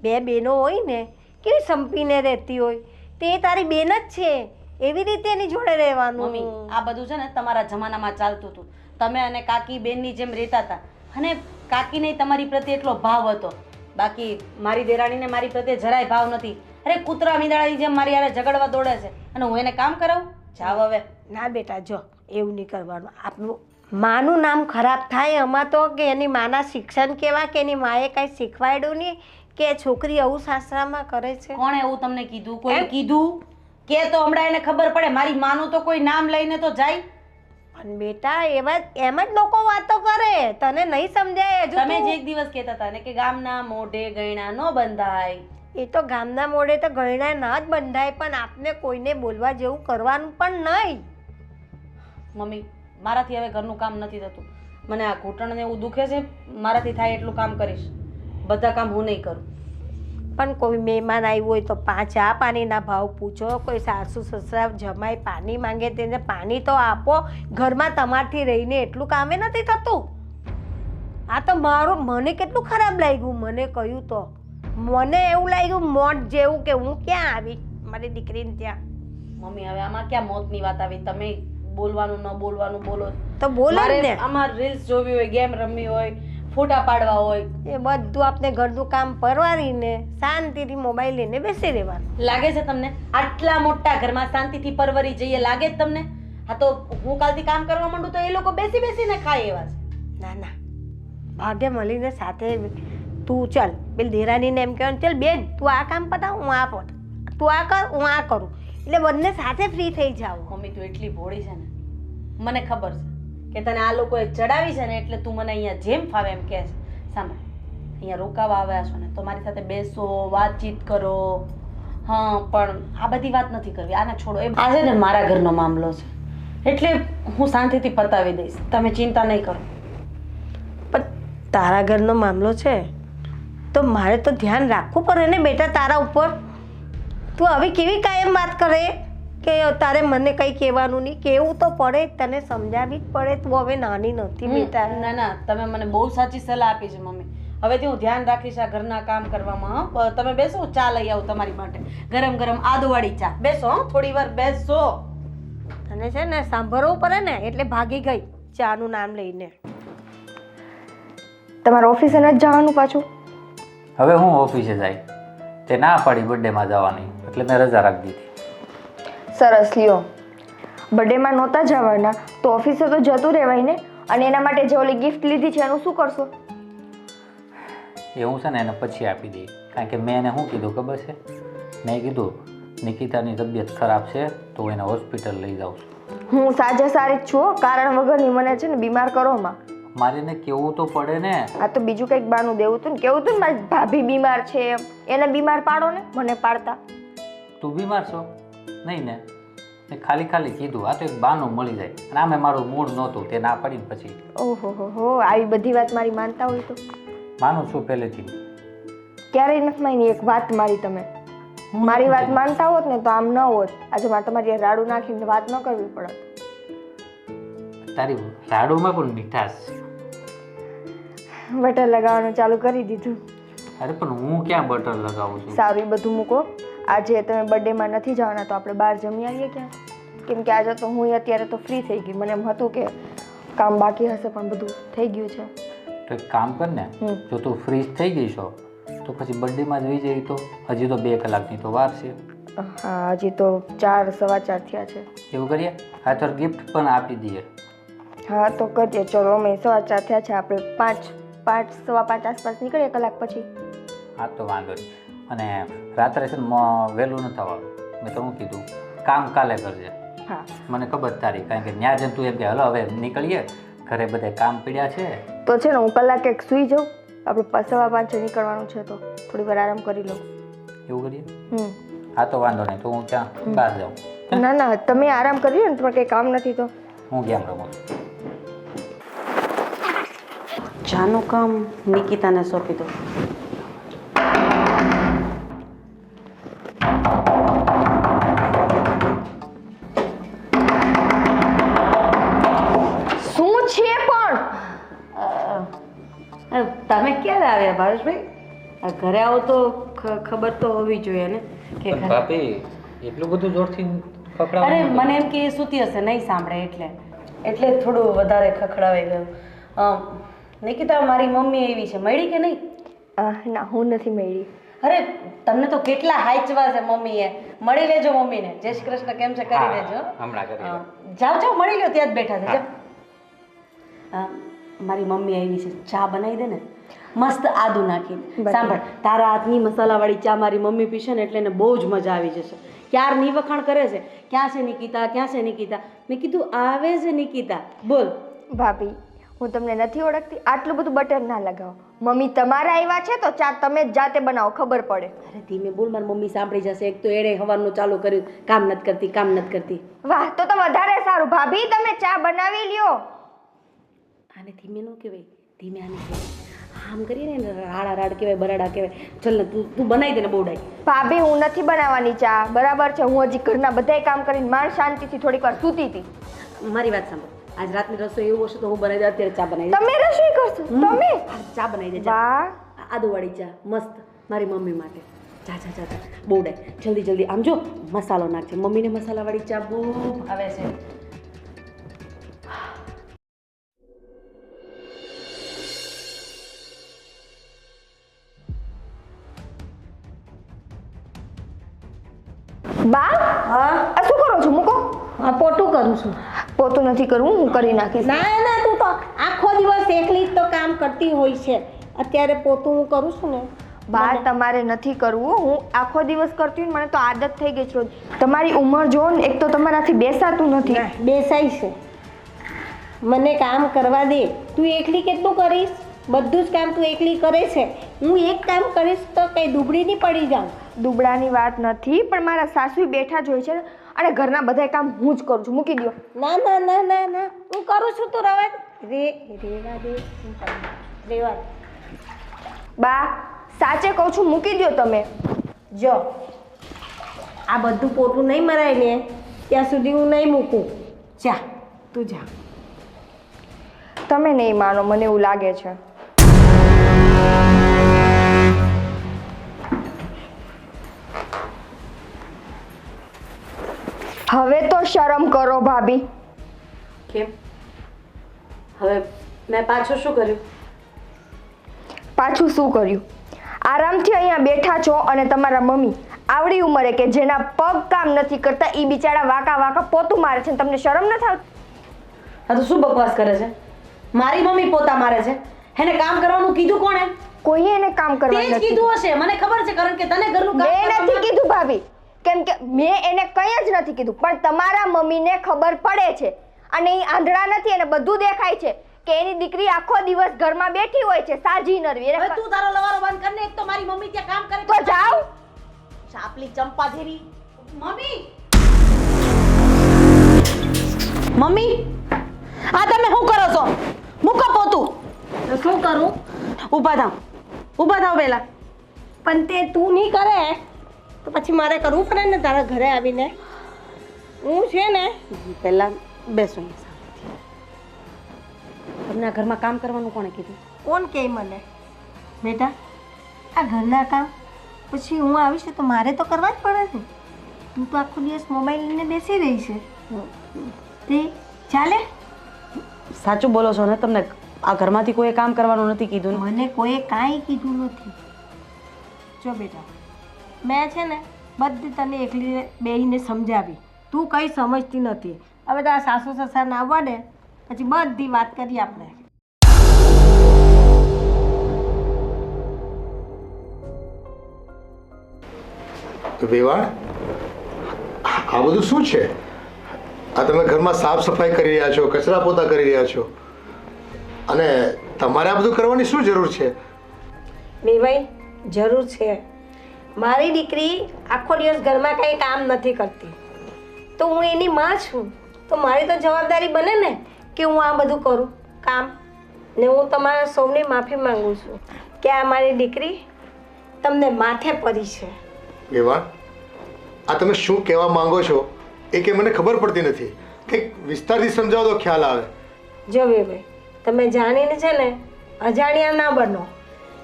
બે બેનો હોય ને કેવી સંપીને રહેતી હોય, તે તારી બેન જ છે, એવી રીતે એની જોડે રહેવાનું. મમ્મી, આ બધું છે ને તમારા જમાનામાં ચાલતું હતું. તમે અને કાકી બેનની જેમ રહેતા હતા, અને કાકીને તમારી પ્રત્યે એટલો ભાવ હતો, બાકી મારી દેરાણીને મારી પ્રત્યે જરાય ભાવ નથી. અરે કૂતરા મીંડાળાની જેમ મારી યારે ઝઘડવા દોડે છે, અને હું એને કામ કરાવું? જાવ હવે. ના બેટા, જો એવું નહીં કરવાનું. આપણું માનું નામ ખરાબ થાય એમાં તો, કે એની માના શિક્ષણ કેવા, કે એની માએ કાંઈ શીખવાડ્યું નહીં, કે છોકરી આવું સાસરામાં કરે છે. કોણે એવું તમને કીધું? કોઈ કીધું કે તો હમણાં એને ખબર પડે. મારી માનું તો કોઈ નામ લઈને તો જાય. પણ બેટા એમ જ લોકો વાતો કરે, તને નહીં સમજાય હજુ. તમે જ એક દિવસ કહેતા હતા ને કે ગામના મોઢે ગયણા ન બંધાય. એ તો ગામના મોઢે તો ગયણા ના જ બંધાય, પણ આપને કોઈને બોલવા જેવું કરવાનું પણ નહીં. મમ્મી, મારાથી હવે ઘરનું કામ નથી થતું. મને આ ઘૂંટણને એવું દુખે છે, મારાથી થાય એટલું કામ કરીશ, બધા કામ હું નહીં કરું. પણ કોઈ મહેમાન આવ્યું હોય તો ચા પાણીના ભાવ પૂછો, કોઈ સાસુ સસરા જમાઈ પાણી માંગે તેને પાણી તો આપો. ઘરમાં તમારથી રહીને એટલું કામે નથી થતું. આ તો મને કેટલું ખરાબ લાગ્યું. મને કહ્યું તો મને એવું લાગ્યું મોત જેવું, કે હું ક્યાં આવી મારી દીકરીને ત્યાં. મમ્મી, હવે આમાં ક્યાં મોતની વાત આવી? તમે બોલવાનું ન બોલવાનું બોલો તો બોલે જ ને. આમાં રીલ્સ જોવી હોય, ગેમ રમવી હોય, ફોટા પાડવા હોય, એ બધું આપણે ઘરનું કામ પરવારીને શાંતિથી મોબાઈલ લઈને બેસી રહેવાનું. લાગે છે તમને આટલા મોટા ઘરમાં શાંતિથી પરવરી જઈએ? લાગે જ તમને? હા, તો હું કાલથી કામ કરવા માંડું તો એ લોકો બેસી બેસીને ખાય એવા છે. ના ના, ભાગ્ય મળીને સાથે તું ચાલ, પેલી દેરાનીને એમ કહેવાનું, ચાલ બેન તું આ કામ પતાવ, હું આ પત, તું આ કર, હું આ કરું, એટલે બંને સાથે ફ્રી થઈ જાવ. મમ્મી, તું એટલી ભોળી છે ને, મને ખબર છે કે તને આ લોકોએ ચડાવી છે ને, એટલે તું મને અહીંયા જેમ ફાવે એમ કહે છે. સાંભળ, અહીંયા રોકાવા આવ્યા છો ને તો મારી સાથે બેસો, વાતચીત કરો. હા, પણ આ બધી વાત નથી કરવી, આને છોડો. એ આજે ને મારા ઘરનો મામલો છે, એટલે હું શાંતિથી પતાવી દઈશ, તમે ચિંતા નહીં કરો. પણ તારા ઘરનો મામલો છે તો મારે તો ધ્યાન રાખવું પડે ને બેટા તારા ઉપર. તું હવે કેવી કાયમ વાત કરે કે તારે મને કંઈ કહેવાનું નહીં? કહેવું તો પડે, તને સમજાવવી જ પડે. તું હવે નાની નથી બેટા. ના ના, તમે મને બહુ સાચી સલાહ આપી છે મમ્મી. હવેથી હું ધ્યાન રાખીશ આ ઘરના કામ કરવામાં. હા, તમે બેસો, ચા લઈ આવું તમારી માટે, ગરમ ગરમ આદુવાળી ચા. બેસો, થોડી વાર બેસો. તને છે ને સાંભળવું પડે ને, એટલે ભાગી ગઈ ચાનું નામ લઈને. તમારે ઓફિસે નથી જવાનું પાછું? હવે હું ઓફિસે જાય, તે ના પાડી બર્થડેમાં જવાની, એટલે મેં રજા રાખી દીધી. સરસ લ્યો, બર્થડેમાં નહોતા જવાના તો ઓફિસે તો જતું રહેવાય ને. અને એના માટે જે ઓલી ગિફ્ટ લીધી છે એનું શું કરશો? એ હું છે ને એને પછી આપી દઈ, કારણ કે મેં એને શું કીધું ખબર છે? મેં કીધું નિકિતાની તબિયત ખરાબ છે તો હું એને હોસ્પિટલ લઈ જાઉં છું. હું સાજે સારી જ છું, કારણ વગરની મને છે ને બીમાર કરોમાં. મારે એને કેવું તો પડે ને. આ તો બીજું કંઈક બાનું દેવું હતું ને, કેવું હતું ને મારી ભાભી બીમાર છે એમ. એને બીમાર પાડો ને, મને પાડતા. તું બીમાર છો? નહીં ને? મેં ખાલી ખાલી કીધું, આ તો એક બાનું મળી જાય. અને આમે મારું મૂડ નહોતું, તે ના પાડીને પછી. ઓહો હો, આવી બધી વાત મારી માનતા હોય તો? માનું છું પહેલેથી. ક્યારેય નથી માની એક વાત મારી તમે મારી વાત માનતા હોત ને તો આમ ન હોત આજે મારે તમારી હારે રાડું નાખીને વાત ન કરવી પડત તારી રાડુમાં પણ મીઠાશ છે. બટર લગાવવાનું ચાલુ કરી દીધું અરે પણ હું ક્યાં બટર લગાવું છું? સારું એ બધું મૂકો આજે તમે બર્થડેમાં નથી જવાના તો આપણે બહાર જમી આવીએ ક્યાં કેમ કે આજે તો હું અત્યારે તો ફ્રી થઈ ગઈ મને એમ હતું કે કામ બાકી હશે પણ બધું થઈ ગયું છે તો એક કામ કર ને, જો તું ફ્રી થઈ ગઈ છો તો પછી બર્થડેમાં જ વહી જઈ તો હજી તો 2 કલાકની તો વાર છે. હા હજી તો 4 સવા 4 થયા છે એવું કરીએ, હા તો ગિફ્ટ પણ આપી દઈએ. હા તો કરીએ ચલો અમે સવા 4 થયા છે આપણે 5 સવા 5 આસપાસ નીકળીએ કલાક પછી હા તો વાંધો નહીં. અને રાત્રે છે ને વહેલું ન થવાનું. મેં તો હું કીધું કામ કાલે કરજે. હા મને ખબર તારી, કારણ કે ન્યા જઈને તું એમ કે હલો હવે નીકળીએ, ઘરે બધા કામ પડ્યા છે. તો છે ને હું કલાક એક સૂઈ જાઉં આપણે સવા 5 નીકળવાનું છે તો થોડી વાર આરામ કરી લઉં. એવું કરીએ? હમ હા તો વાંધો નહીં, તો હું ત્યાં બહાર જાઉં. ના ના તમે આરામ કરી લો ને તમારે કંઈ કામ નથી તો હું ગેમ રમું. જાનું કામ નિકિતાને સોંપી દો. શું છે પણ તમે ક્યારે આવ્યા ભાવેશભાઈ? ઘરે આવો તો ખબર તો હોવી જોઈએ ને કે ભાભી એટલું બધું જોરથી અરે મને એમ કે એ સૂતી હશે નહીં સાંભળે એટલે થોડું વધારે ખખડાવાઈ ગયું. નિકિતા મારી મમ્મી એવી છે, મળી કે નહીં? ના હું નથી મળી. અરે તમને તો કેટલા હાચવા છે મમ્મીએ. મળી લેજો મમ્મીને. જય શ્રી કૃષ્ણ કેમ છે કરી દેજો. હમણાં કરી જાઓ જાઓ મળી લો, ત્યાં જ બેઠા છે. મારી મમ્મી આવી છે, ચા બનાવી દે ને મસ્ત આદુ નાખીને. સાંભળ, તારા હાથની મસાલાવાળી ચા મારી મમ્મી પીશે ને એટલે એને બહુ જ મજા આવી જશે. ક્યારની વખાણ કરે છે, ક્યાં છે નિકિતા, ક્યાં છે નિકિતા. મેં કીધું આવે છે નિકિતા, બોલ. ભાભી હું તમને નથી ઓળખતી, આટલું બધું બટર ના લગાવો. મમ્મી તમારા આવ્યા છે તો ચા તમે જ જાતે બનાવો, ખબર પડે. અરે ધીમે બોલ, મારી મમ્મી સાંભળી જશે. એક તો એણે હવાનું ચાલુ કર્યું, કામ નથી કરતી. વાહ તો વધારે સારું. ભાભી તમે ચા બનાવી લ્યો. આને ધીમે ન કહેવાય, ધીમે આને કહેવાય. આમ કરીએ ને રાડા રાડ કહેવાય, બરાડા કહેવાય. ચલ ને તું બનાવી દે ને બોડાઈ. ભાભી હું નથી બનાવવાની ચા, બરાબર છે. હું હજી ઘરના બધાય કામ કરીને માંડ શાંતિથી થોડીક વાર સૂતી હતી. મારી વાત સાંભળ, આજ રાતની રસોઈ એવું હશે તો હું બનાવી દઉં. અત્યારે ચા બનાવી દે. તમે રસોઈ કરશો? તમે ચા બનાવી દે. વાહ આદુવાળી ચા મસ્ત મારી મમ્મી માટે. જા બોડાઈ જલ્દી આમ જો મસાલો નાખજે. મમ્મીને મસાલાવાળી ચા બહુ ભાવે છે. બા હા આ શું કરો છો? મૂકો. આ પોતું કરું છું. પોતું નથી કરવું, હું કરી નાખીશ. ના તું તો આખો દિવસ એકલી જ તો કામ કરતી હોય છે. અત્યારે પોતું હું કરું છું ને. બા તમારે નથી કરવું, હું આખો દિવસ કરતી હોય ને, મને તો આદત થઈ ગઈ છે રોજ. તમારી ઉંમર જો ને, એક તો તમારાથી બેસાતું નથી. બેસાય છે, મને કામ કરવા દે. તું એકલી કેટલું કરીશ? બધું જ કામ તું એકલી કરે છે. હું એક કામ કરીશ તો કઈ દુબળી નહીં પડી જાઉં. દુબળાની વાત નથી, પણ મારા સાસુ બેઠા જ હોય છે અને ઘરના બધા કામ હું જ કરું છું. મૂકી દો. ના હું કરું છું, તું રેવા દે. રેવા દે. બા સાચે કહું છું, મૂકી દો તમે. જો આ બધું પોતું નહીં મરાય ને ત્યાં સુધી હું નહીં મૂકું. જા તું જા. તમે નહીં માનો, મને એવું લાગે છે. હવે તો શરમ કરો ભાભી. કેમ હવે મેં પાછું શું કર્યું? પાછું શું કર્યું? આરામથી અહીંયા બેઠા છો અને તમારા મમ્મી આવડી ઉંમરે કે જેના પગ કામ નથી કરતા એ બિચારા વાકા પોતું મારે છે, તમને શરમ નથી આવતી? હા તો શું બકવાસ કરે છે? મારી મમ્મી પોતા મારે છે, એને કામ કરવાનું કીધું કોણે? કોઈએ એને કામ તે કરવાનું જ નથી કીધું હશે, મને ખબર છે, કારણ કે તને ઘરનું કામ મેં નથી કરવામાં- કીધું ભાભી, કેમ કે મેં એને કંઈ જ નથી કીધું, પણ તમારા મમ્મીને ખબર પડે છે અને એ આંધળા નથી, એને બધું દેખાય છે કે એની દીકરી આખો દિવસ ઘરમાં બેઠી હોય છે સાજી નરવી. હવે તું તારો લવારો બંધ કર ને. એક તો મારી મમ્મી ત્યાં કામ કરે તો જાઓ. ચાપલી ચંપાધેરી મમ્મી આ તમે શું કરો છો? મૂકો પોતું. તો શું કરું? ઊભા થાવ પહેલા. પણ તે તું નહીં કરે તો પછી મારે કરવું પડે ને તારા ઘરે આવીને. હું છે ને પહેલાં બેસો અહીંયા શાંતિથી. તમને આ ઘરમાં કામ કરવાનું કોણે કીધું? કોણ કહે મને? બેટા આ ઘરના કામ પછી હું આવીશ તો મારે તો કરવા જ પડે ને. તું તો આખો દિવસ મોબાઈલ લઈને બેસી રહી છે. તે ચાલે? સાચું બોલો છો ને? તમને આ ઘરમાંથી કોઈ કામ કરવાનું નથી કીધું ને? મને કોઈએ કાંઈ કીધું નથી. જો બેટા મેં છે ને બધી તને એકલી બેહીને સમજાવી, તું કંઈ સમજતી નથી. હવે તારા સાસુ સસરાને આવવા દે પછી બધી વાત કરીએ આપણે. વેવાણ, આ બધું શું છે? આ તમે ઘરમાં સાફ સફાઈ કરી રહ્યા છો, કચરા પોતા કરી રહ્યા છો, અને તમારે આ બધું કરવાની શું જરૂર છે? વેવાઈ જરૂર છે. મારી દીકરી આખો દિવસ ઘરમાં કંઈ કામ નથી કરતી તો હું એની માં છું, તો મારી તો જવાબદારી બને ને કે હું આ બધું કરું કામ. ને હું તમારા સૌની માફી માંગુ છું કે આ મારી દીકરી તમને માથે પડી છે. વેવાણ, આ તમે શું કહેવા માંગો છો એ કે મને ખબર પડતી નથી. કંઈક વિસ્તારથી સમજાવો તો ખ્યાલ આવે. જો વેવાઈ તમે જાણીને છે ને અજાણ્યા ના બનો.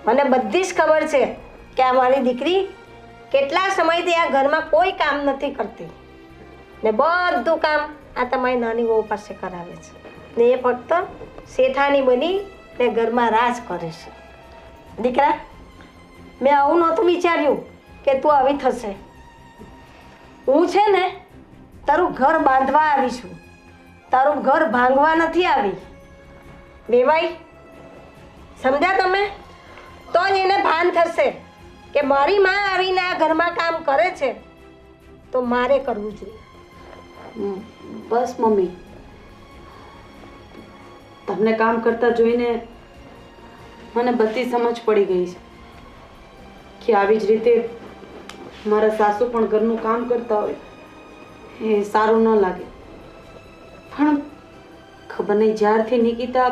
મને બધી જ ખબર છે કે આ મારી દીકરી કેટલા સમયથી આ ઘરમાં કોઈ કામ નથી કરતી ને બધું કામ આ તમારી નાની વહુ પાસે કરાવે છે ને એ ફક્ત શેઠાણી બની ને ઘરમાં રાજ કરે છે. દીકરા મેં આવું નહોતું વિચાર્યું કે તું આવી થશે. હું છે ને તારું ઘર બાંધવા આવી છું, તારું ઘર ભાંગવા નથી આવી. વેવાઈ સમજ્યા તમે? તો જ એને ભાન થશે કે મારી માં આવીને આ ઘરમાં કામ કરે છે તો મારે કરવું જોઈએ. બસ મમ્મી, તમને કામ કરતા જોઈને મને બધી સમજ પડી ગઈ છે કે આવી જ રીતે મારા સાસુ પણ ઘરનું કામ કરતા હોય એ સારું ન લાગે. પણ ખબર નહીં, જ્યારથી નિકિતા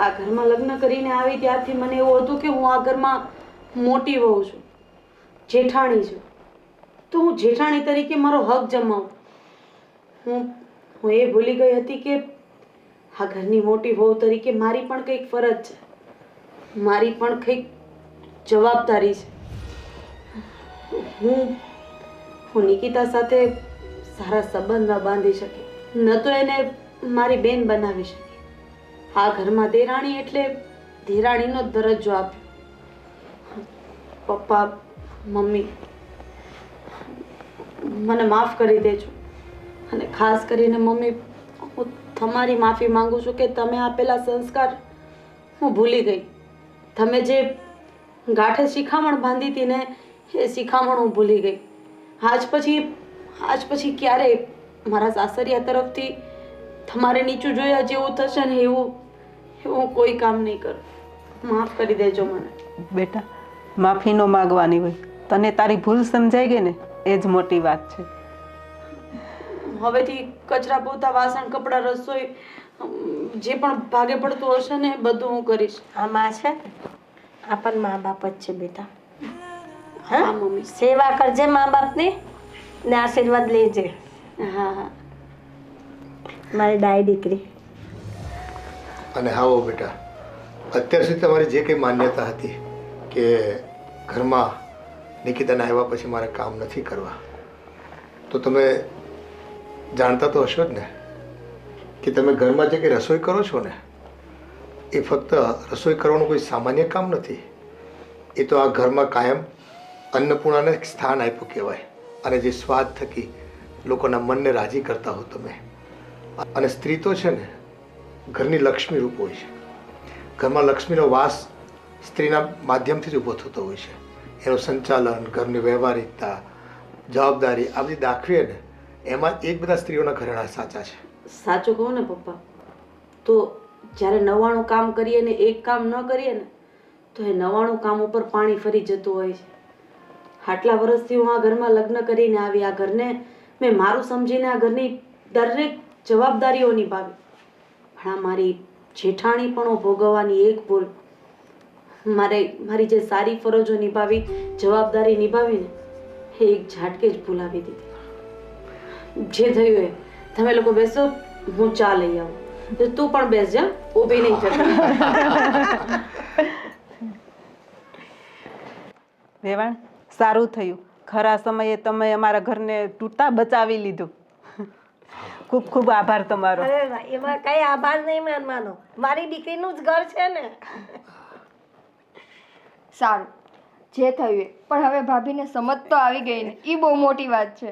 આ ઘરમાં લગ્ન કરીને આવી ત્યારથી મને એવું હતું કે હું આ ઘરમાં મોટી વહુ છું, જેઠાણી છું, તો હું જેઠાણી તરીકે મારો હક જમાવું. હું એ ભૂલી ગઈ હતી કે આ ઘરની મોટી વહુ તરીકે મારી પણ કંઈક ફરજ છે, મારી પણ કંઈક જવાબદારી છે. હું નિકિતા સાથે સારા સંબંધ ન બાંધી શકી, ન તો એને મારી બેન બનાવી શકી. આ ઘરમાં દેરાણી એટલે દેરાણીનો દરજ્જો આપ્યો. પપ્પા, મમ્મી, મને માફ કરી દેજો. અને ખાસ કરીને મમ્મી, હું તમારી માફી માંગુ છું કે તમે આપેલા સંસ્કાર હું ભૂલી ગઈ. તમે જે ગાંઠે શિખામણ બાંધી હતી ને એ શિખામણ હું ભૂલી ગઈ. આજ પછી ક્યારેય મારા સાસરિયા તરફથી તમારે નીચું જોયા જેવું થશે ને એવું કોઈ કામ નહીં કરું. માફ કરી દેજો મને. બેટા માફી ન માગવાની હોય, તને તારી ભૂલ સમજાઈ ગઈ ને એ જ મોટી વાત છે. હવેથી કચરા પોતા, વાસણ, કપડાં, રસોઈ જે પણ ભાગે પડતું હશે ને બધું હું કરીશ. આ માં છે આ પણ મા બાપ જ છે બેટા. હા મમ્મી. સેવા કરજે મા બાપની ને આશીર્વાદ લેજે. હા હા મારી ડાય દીકરી. અને હા હો બેટા, અત્યાર સુધી તમારી જે કંઈ માન્યતા હતી કે ઘરમાં નિકિતાના આવ્યા પછી મારે કામ નથી કરવા, તો તમે જાણતા તો હશો જ ને કે તમે ઘરમાં જે કંઈ રસોઈ કરો છો ને એ ફક્ત રસોઈ કરવાનું કોઈ સામાન્ય કામ નથી. એ તો આ ઘરમાં કાયમ અન્નપૂર્ણાને એક સ્થાન આપ્યું કહેવાય. અને જે સ્વાદ થકી લોકોના મનને રાજી કરતા હો તમે. અને સ્ત્રી તો છે ને ઘરની લક્ષ્મી રૂપ હોય છે. ઘરમાં લક્ષ્મીનો વાસ સ્ત્રીના માધ્યમથી જ ઊભો થતો હોય છે. એનું સંચાલન, ઘરની વ્યવહારિકતા, જવાબદારી આ બધી દાખવીએ ને એમાં એક બધા સ્ત્રીઓના ઘરેણા સાચા છે. સાચું કહું ને પપ્પા, તો જ્યારે 99 કામ કરીએ ને એક કામ ન કરીએ ને તો એ 99 કામ ઉપર પાણી ફરી જતું હોય છે. આટલા વર્ષથી હું આ ઘરમાં લગ્ન કરીને આવી, આ ઘરને મેં મારું સમજીને આ ઘરની દરેક જવાબદારીઓ નિભાવી. પણ આ મારી જેઠાણી પણ ભોગવવાની એક ભૂલ, મારી જે સારી ફરજો નિભાવી, જવાબદારી નિભાવી ને એ એક ઝાટકે જ ભૂલાવી દીધી. જે થયું એ તમે લોકો બેસો, હું ચા લઈ આવું. તો તું પણ બેસ જા, ઊભી નહીં થતી. વેવાણ, સારું થયું, ખરા સમયે તમે અમારા ઘરને તૂટતા બચાવી લીધું. ખૂબ ખૂબ આભાર તમારો. અરે વાહ, એમાં કઈ આભાર નહીં માનવાનો, મારી દીકરીનું જ ઘર છે ને. સારું, જે થયું એ. પણ હવે ભાભીને સમજ તો આવી ગઈ ને, એ બહુ મોટી વાત છે.